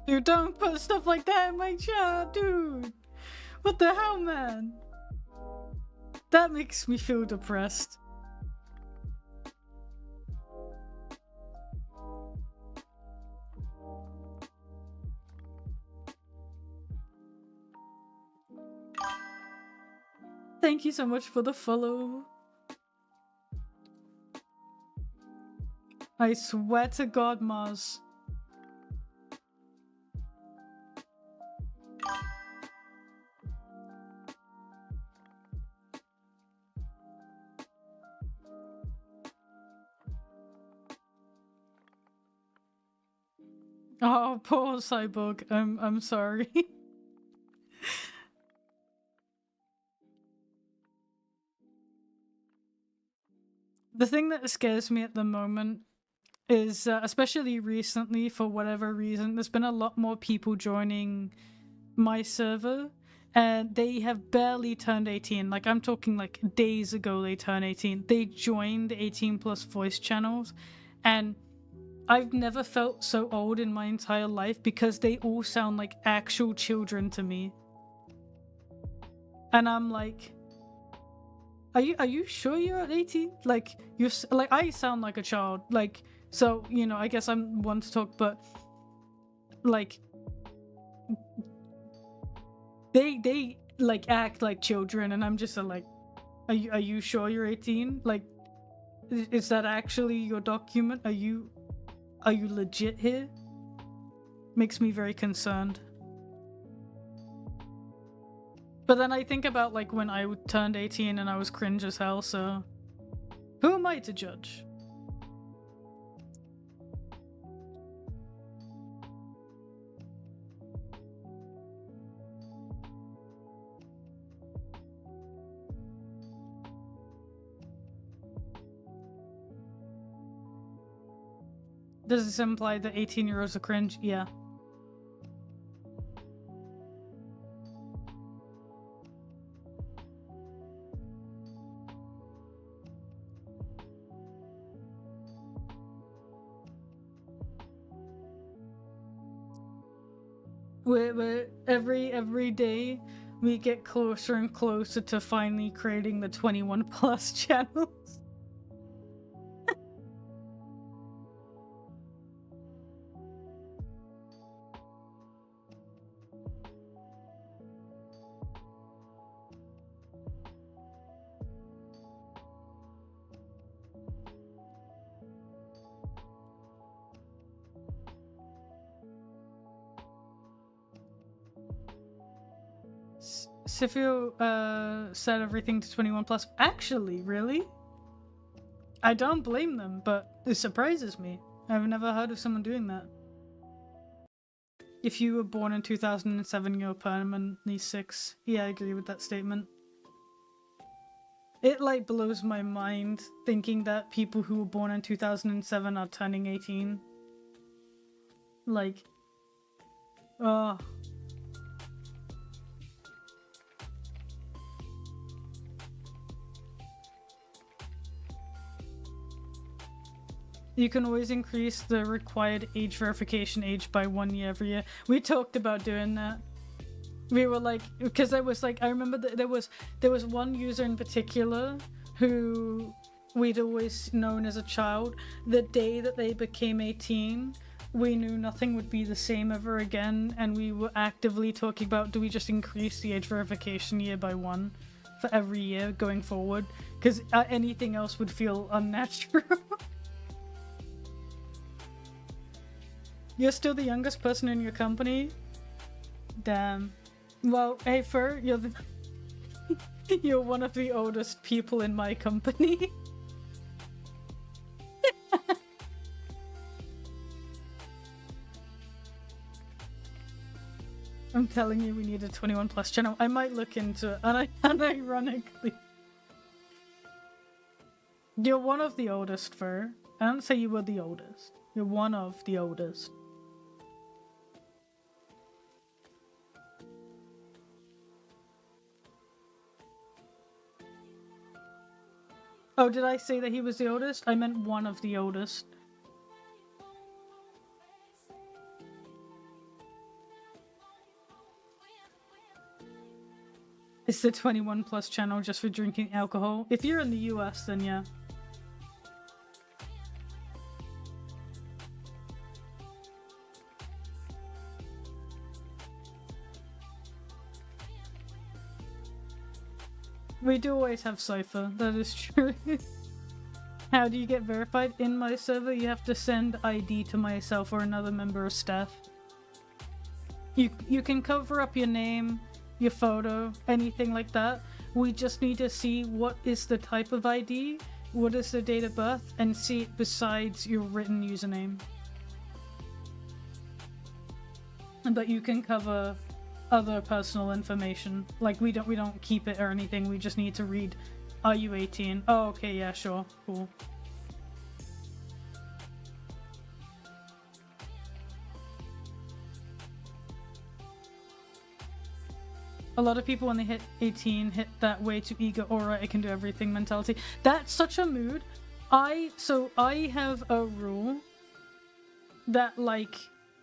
Dude, don't put stuff like that in my chat, dude! What the hell, man? That makes me feel depressed. Thank you so much for the follow. I swear to God, Mars. Oh, poor Cyborg. I'm sorry. The thing that scares me at the moment is, especially recently, for whatever reason, there's been a lot more people joining my server, and they have barely turned 18. Like, I'm talking like days ago they turned 18. They joined 18 plus voice channels, and I've never felt so old in my entire life because they all sound like actual children to me. And I'm like, are you sure you're at 18? Like, you're like, I sound like a child. Like, so, you know, I guess I'm one to talk, but like, they like act like children, and I'm just like, are you sure you're 18? Like, is that actually your document? Are you legit here? Makes me very concerned. But then I think about like when I turned 18 and I was cringe as hell, so who am I to judge? Does this imply that 18-year-olds are cringe? Yeah. We're every day we get closer and closer to finally creating the 21 plus channels. Sifio said everything to 21 plus. Actually, really? I don't blame them, but it surprises me. I've never heard of someone doing that. If you were born in 2007, you're permanently 6. Yeah, I agree with that statement. It like blows my mind thinking that people who were born in 2007 are turning 18. Like, oh. You can always increase the required age verification age by 1 year every year. We talked about doing that. We were like, because there was like, I remember that there was one user in particular who we'd always known as a child. The day that they became 18, we knew nothing would be the same ever again, and we were actively talking about, do we just increase the age verification year by 1 for every year going forward? Because anything else would feel unnatural. You're still the youngest person in your company? Damn. Well, hey Fur, you're one of the oldest people in my company. I'm telling you, we need a 21 plus channel. I might look into it, unironically. You're one of the oldest, Fur. I don't say you were the oldest. You're one of the oldest. Oh, did I say that he was the oldest? I meant one of the oldest. It's the 21 plus channel just for drinking alcohol. If you're in the US, then yeah. We do always have Cypher, that is true. How do you get verified? In my server, you have to send ID to myself or another member of staff. You can cover up your name, your photo, anything like that. We just need to see what is the type of ID, what is the date of birth, and see it besides your written username. But you can cover other personal information. Like we don't keep it or anything. We just need to read, are you 18? Oh, okay, yeah, sure, cool. A lot of people when they hit 18 hit that way too eager, alright, I can do everything mentality. That's such a mood. I have a rule that like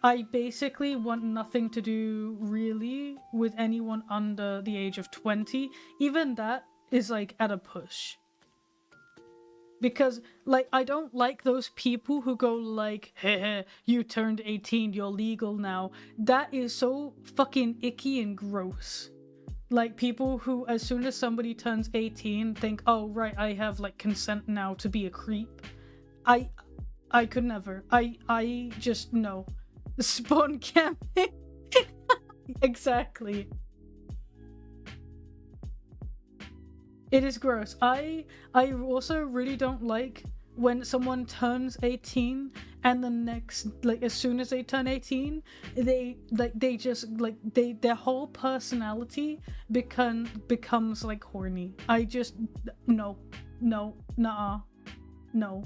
I basically want nothing to do really with anyone under the age of 20. Even that is like at a push. Because like I don't like those people who go like, hey, you turned 18, you're legal now. That is so fucking icky and gross. Like people who as soon as somebody turns 18 think, oh right, I have like consent now to be a creep. I could never. I just no. Spawn camping. Exactly. It is gross. I also really don't like when someone turns 18 and the next, like as soon as they turn 18, their whole personality becomes like horny. I just no, nah, no.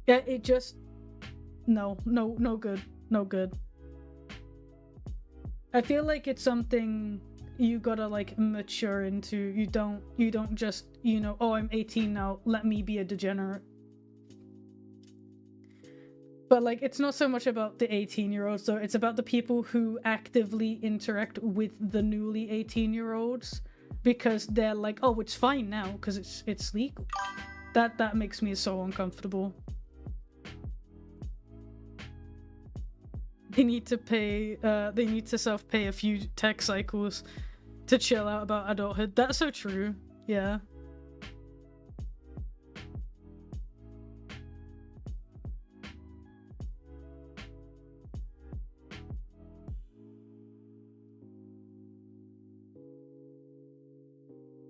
Yeah, it just no good. No good. I feel like it's something you gotta like mature into. You don't just, you know, oh, I'm 18 now, let me be a degenerate. But like it's not so much about the 18-year-olds though, it's about the people who actively interact with the newly 18-year-olds because they're like, oh, it's fine now because it's legal. That makes me so uncomfortable. They need to self-pay a few tech cycles to chill out about adulthood. That's so true. Yeah.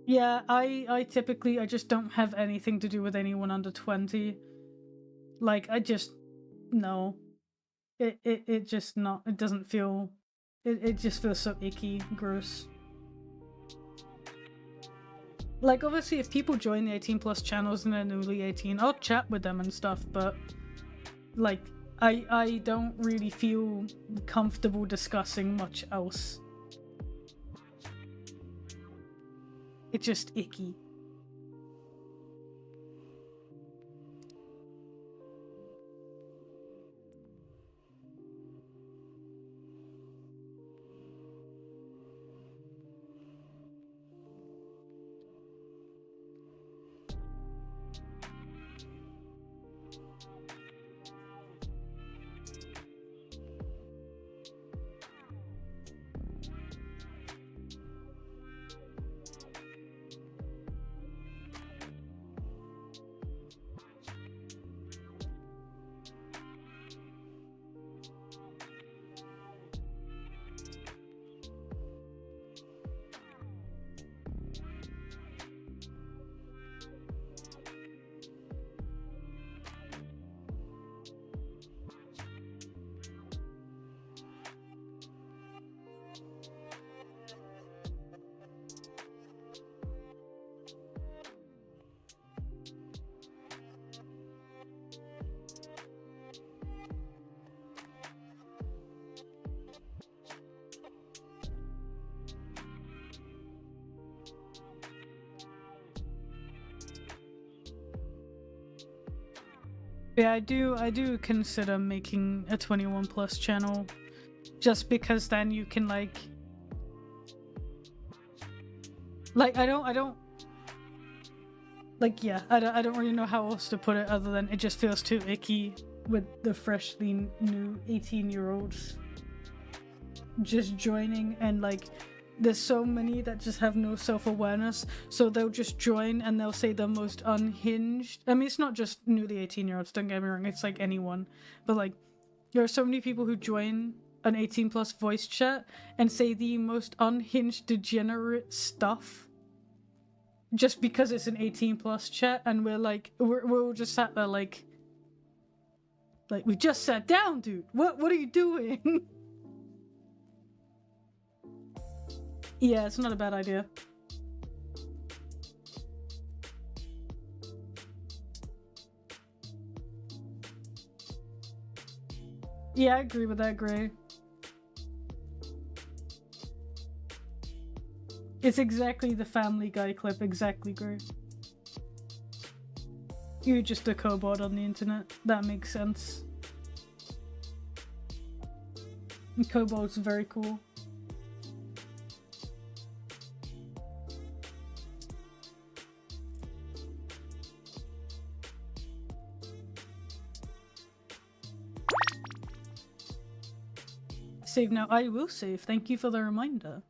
Yeah, I typically I just don't have anything to do with anyone under 20. Like I just no. It just not, it doesn't feel, it just feels so icky, gross. Like obviously if people join the 18 plus channels and they're newly 18, I'll chat with them and stuff, but like I don't really feel comfortable discussing much else. It's just icky. Yeah, I do consider making a 21 plus channel, just because then you can like I don't like, yeah, I don't really know how else to put it other than it just feels too icky with the freshly new 18-year-olds just joining, and like there's so many that just have no self-awareness, so they'll just join and they'll say the most unhinged, I mean, it's not just newly 18-year-olds, don't get me wrong, it's like anyone, but like there are so many people who join an 18 plus voice chat and say the most unhinged, degenerate stuff just because it's an 18 plus chat, and we're all just sat there like we just sat down, dude, what are you doing? Yeah, it's not a bad idea. Yeah, I agree with that, Gray. It's exactly the Family Guy clip, exactly, Gray. You're just a kobold on the internet. That makes sense. And kobold's very cool. Save now. I will save. Thank you for the reminder.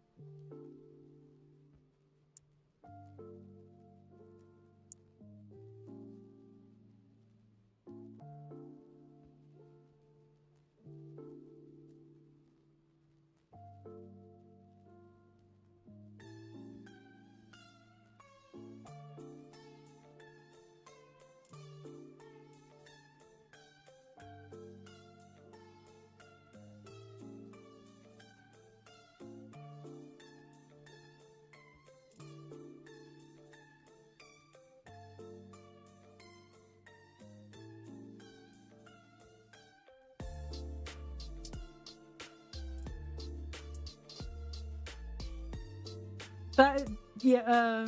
That, yeah,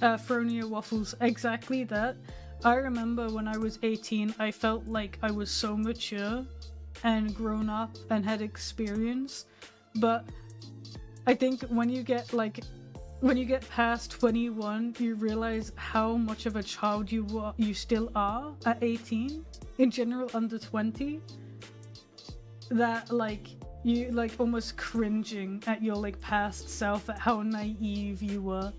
Fronia Waffles, exactly that. I remember when I was 18, I felt like I was so mature and grown up and had experience, but I think when you get past 21, you realize how much of a child you still are at 18. In general, under 20, that like you like almost cringing at your like past self, at how naive you were.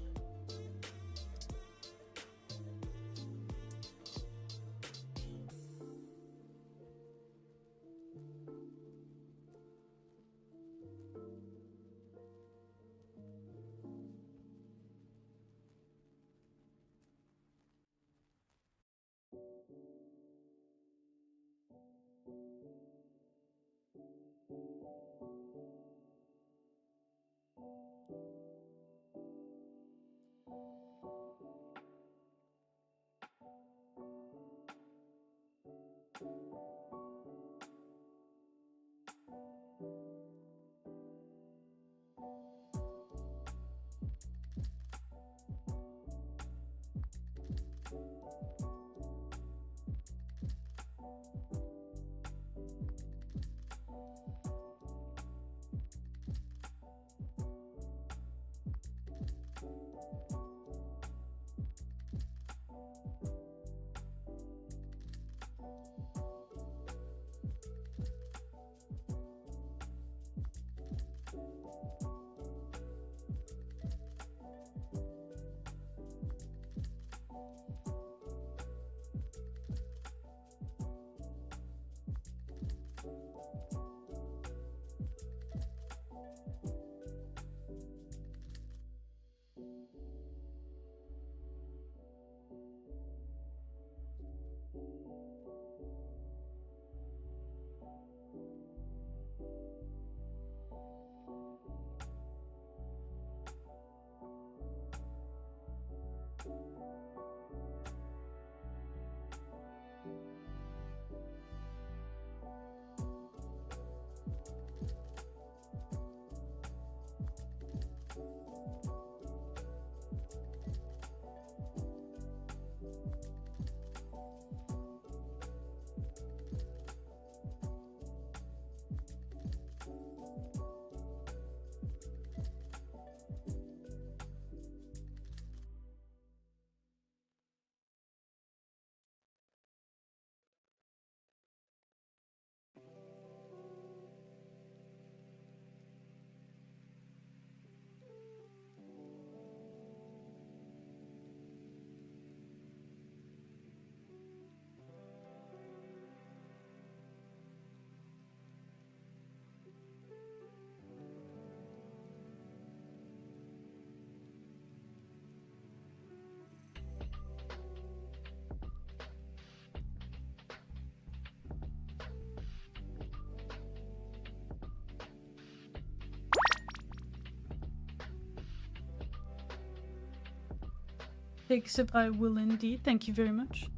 Big sip, I will indeed. Thank you very much.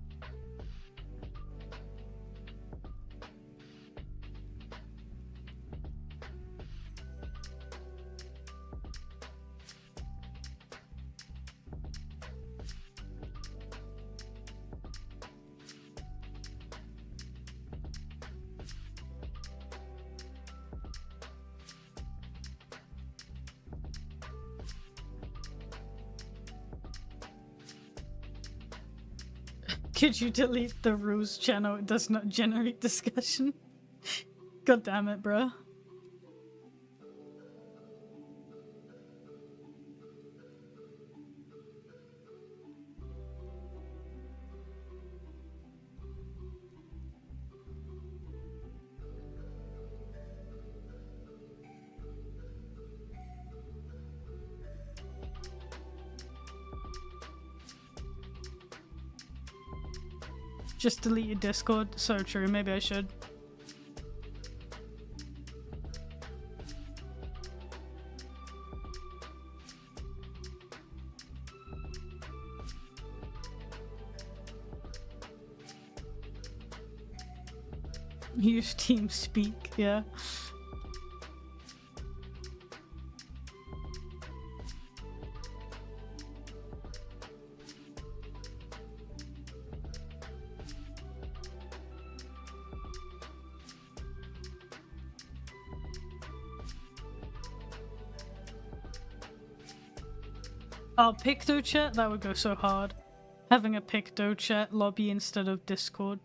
Could you delete the rules channel? It does not generate discussion. God damn it, bro. Just delete your Discord. So true, maybe I should. Use TeamSpeak, yeah. Oh, Picto chat? That would go so hard. Having a Picto chat lobby instead of Discord.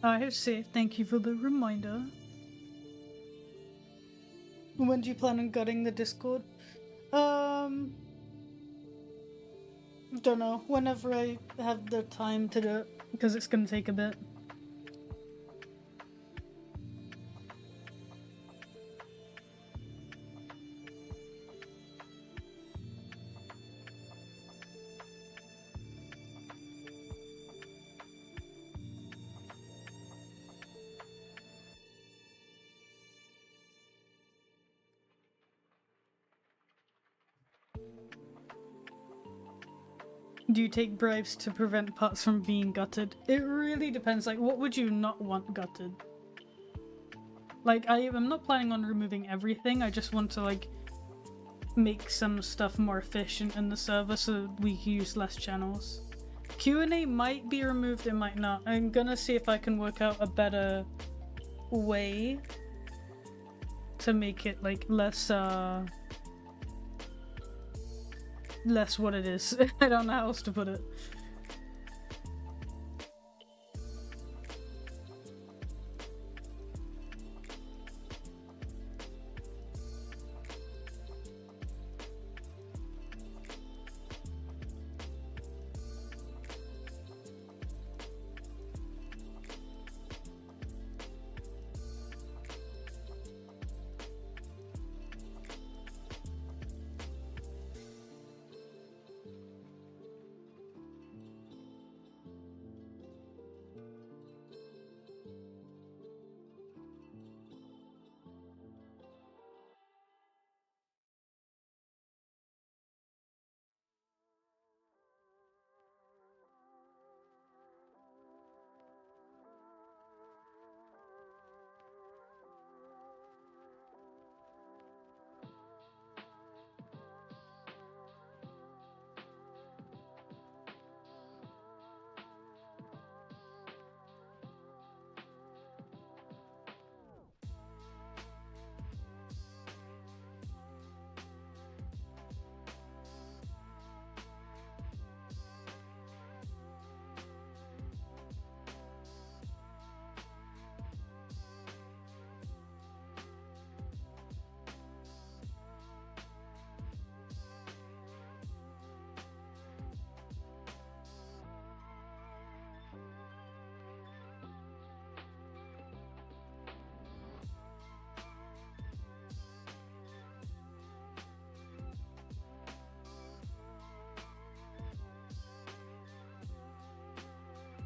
I have saved. Thank you for the reminder. When do you plan on gutting the Discord? Don't know. Whenever I have the time to do it, because it's gonna take a bit. Do you take bribes to prevent parts from being gutted? It really depends. Like, what would you not want gutted? Like, I'm not planning on removing everything. I just want to, like, make some stuff more efficient in the server so we can use less channels. Q&A might be removed, it might not. I'm gonna see if I can work out a better way to make it, like, less what it is. I don't know how else to put it.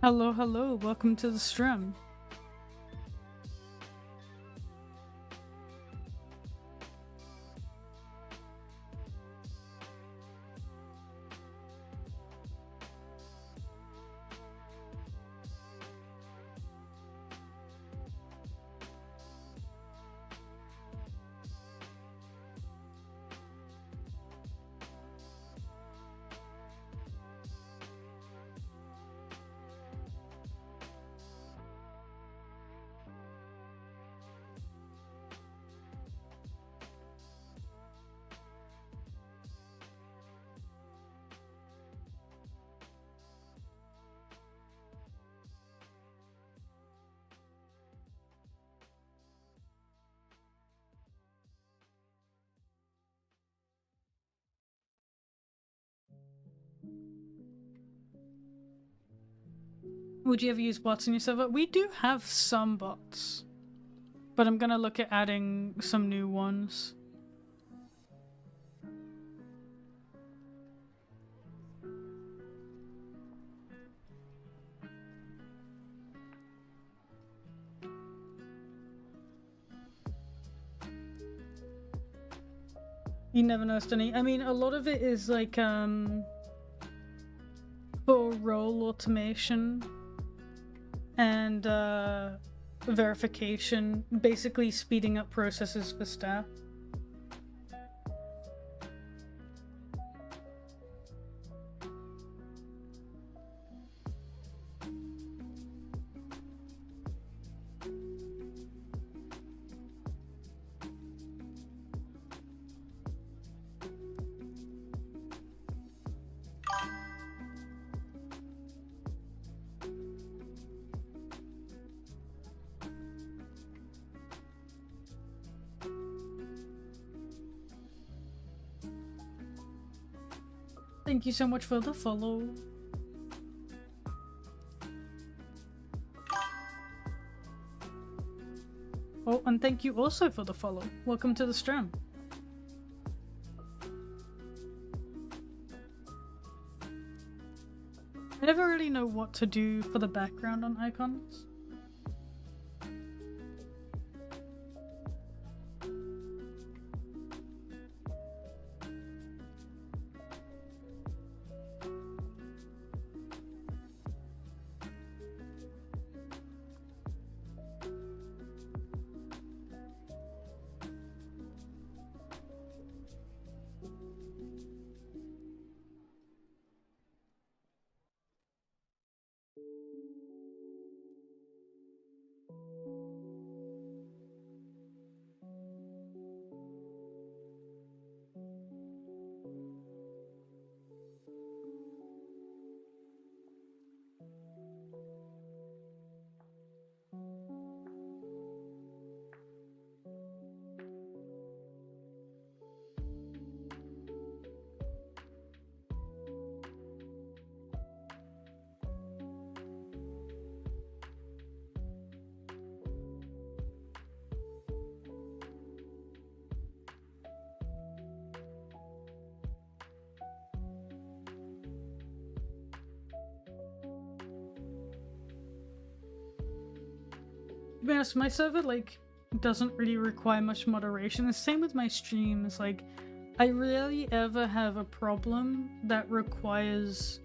Hello, hello, welcome to the stream. Would you ever use bots in your server? We do have some bots, but I'm gonna look at adding some new ones. You never noticed any? I mean, a lot of it is like, for role automation and, verification, basically speeding up processes for staff. Thank you so much for the follow. Oh, and thank you also for the follow. Welcome to the stream. I never really know what to do for the background on icons. To be honest, my server like doesn't really require much moderation. The same with my streams. Like, I rarely ever have a problem that requires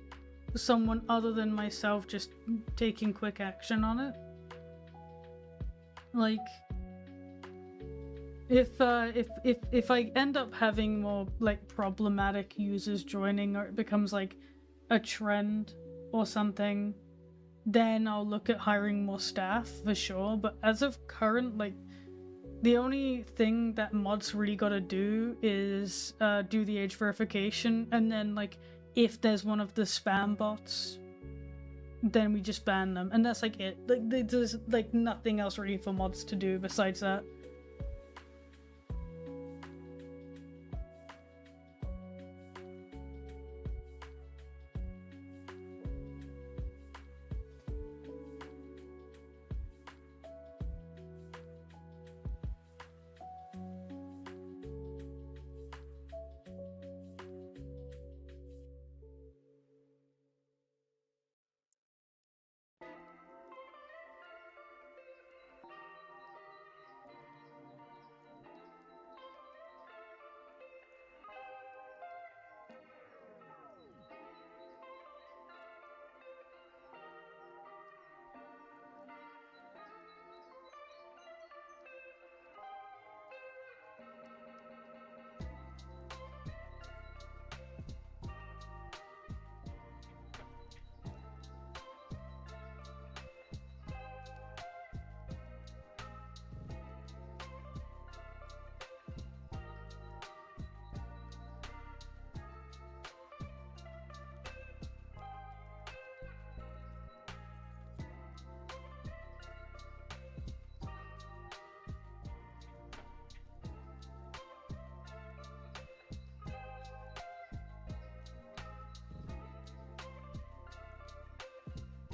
someone other than myself just taking quick action on it. Like, if I end up having more like problematic users joining, or it becomes like a trend or something, then I'll look at hiring more staff for sure. But as of current, like, the only thing that mods really gotta do is do the age verification, and then like if there's one of the spam bots, then we just ban them, and that's like it. Like, there's like nothing else really for mods to do besides that.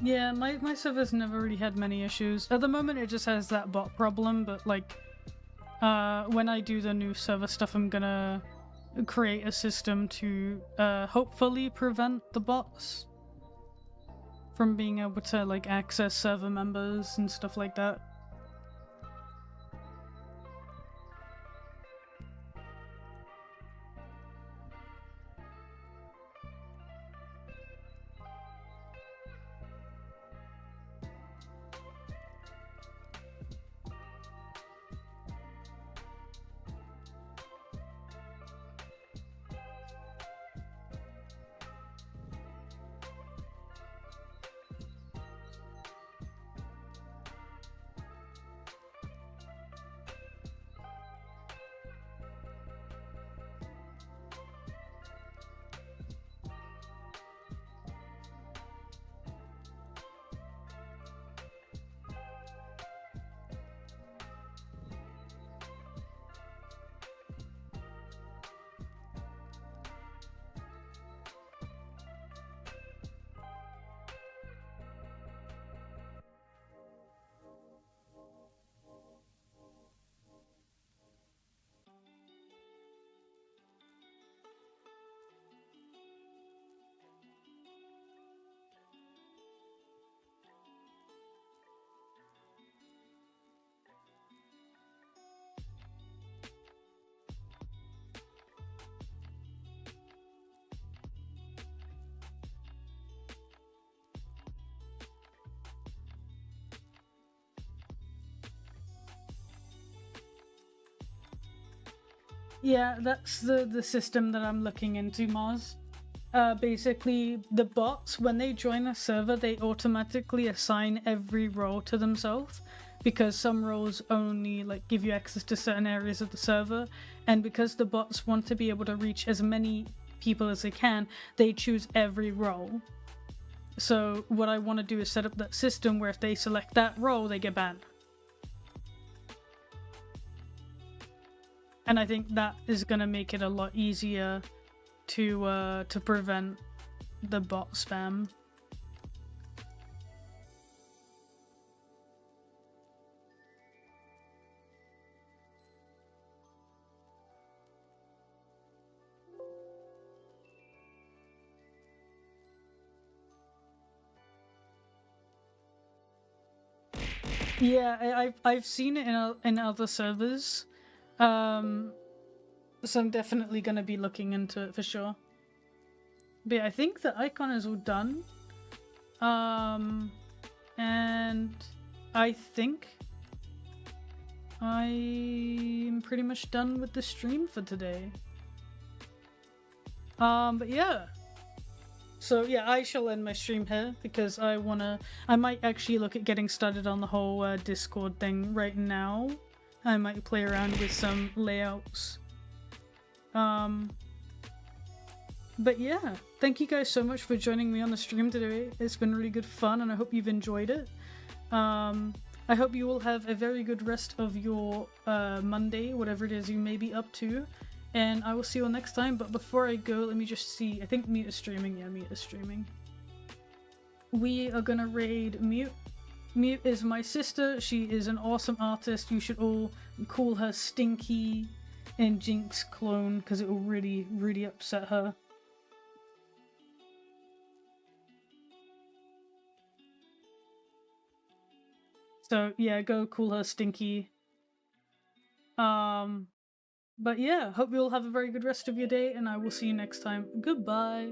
Yeah, my server's never really had many issues. At the moment, it just has that bot problem, but like, when I do the new server stuff, I'm gonna create a system to hopefully prevent the bots from being able to like access server members and stuff like that. Yeah, that's the system that I'm looking into, Mars. Basically, the bots, when they join a server, they automatically assign every role to themselves, because some roles only like give you access to certain areas of the server, and because the bots want to be able to reach as many people as they can, they choose every role. So what I want to do is set up that system where if they select that role, they get banned. And I think that is going to make it a lot easier to prevent the bot spam. Yeah, I've seen it in other servers. So I'm definitely gonna be looking into it for sure. But yeah, I think the icon is all done. And I think I'm pretty much done with the stream for today. But yeah. So yeah, I shall end my stream here because I might actually look at getting started on the whole Discord thing right now. I might play around with some layouts. But yeah, thank you guys so much for joining me on the stream today. It's been really good fun and I hope you've enjoyed it. I hope you all have a very good rest of your Monday, whatever it is you may be up to. And I will see you all next time, but before I go, let me just see. I think Mute is streaming. Yeah, Mute is streaming. We are gonna raid Mute. Mute is my sister. She is an awesome artist. You should all call her Stinky and Jinx clone, because it will really, really upset her. So yeah, go call her Stinky. But yeah, hope you all have a very good rest of your day, and I will see you next time. Goodbye!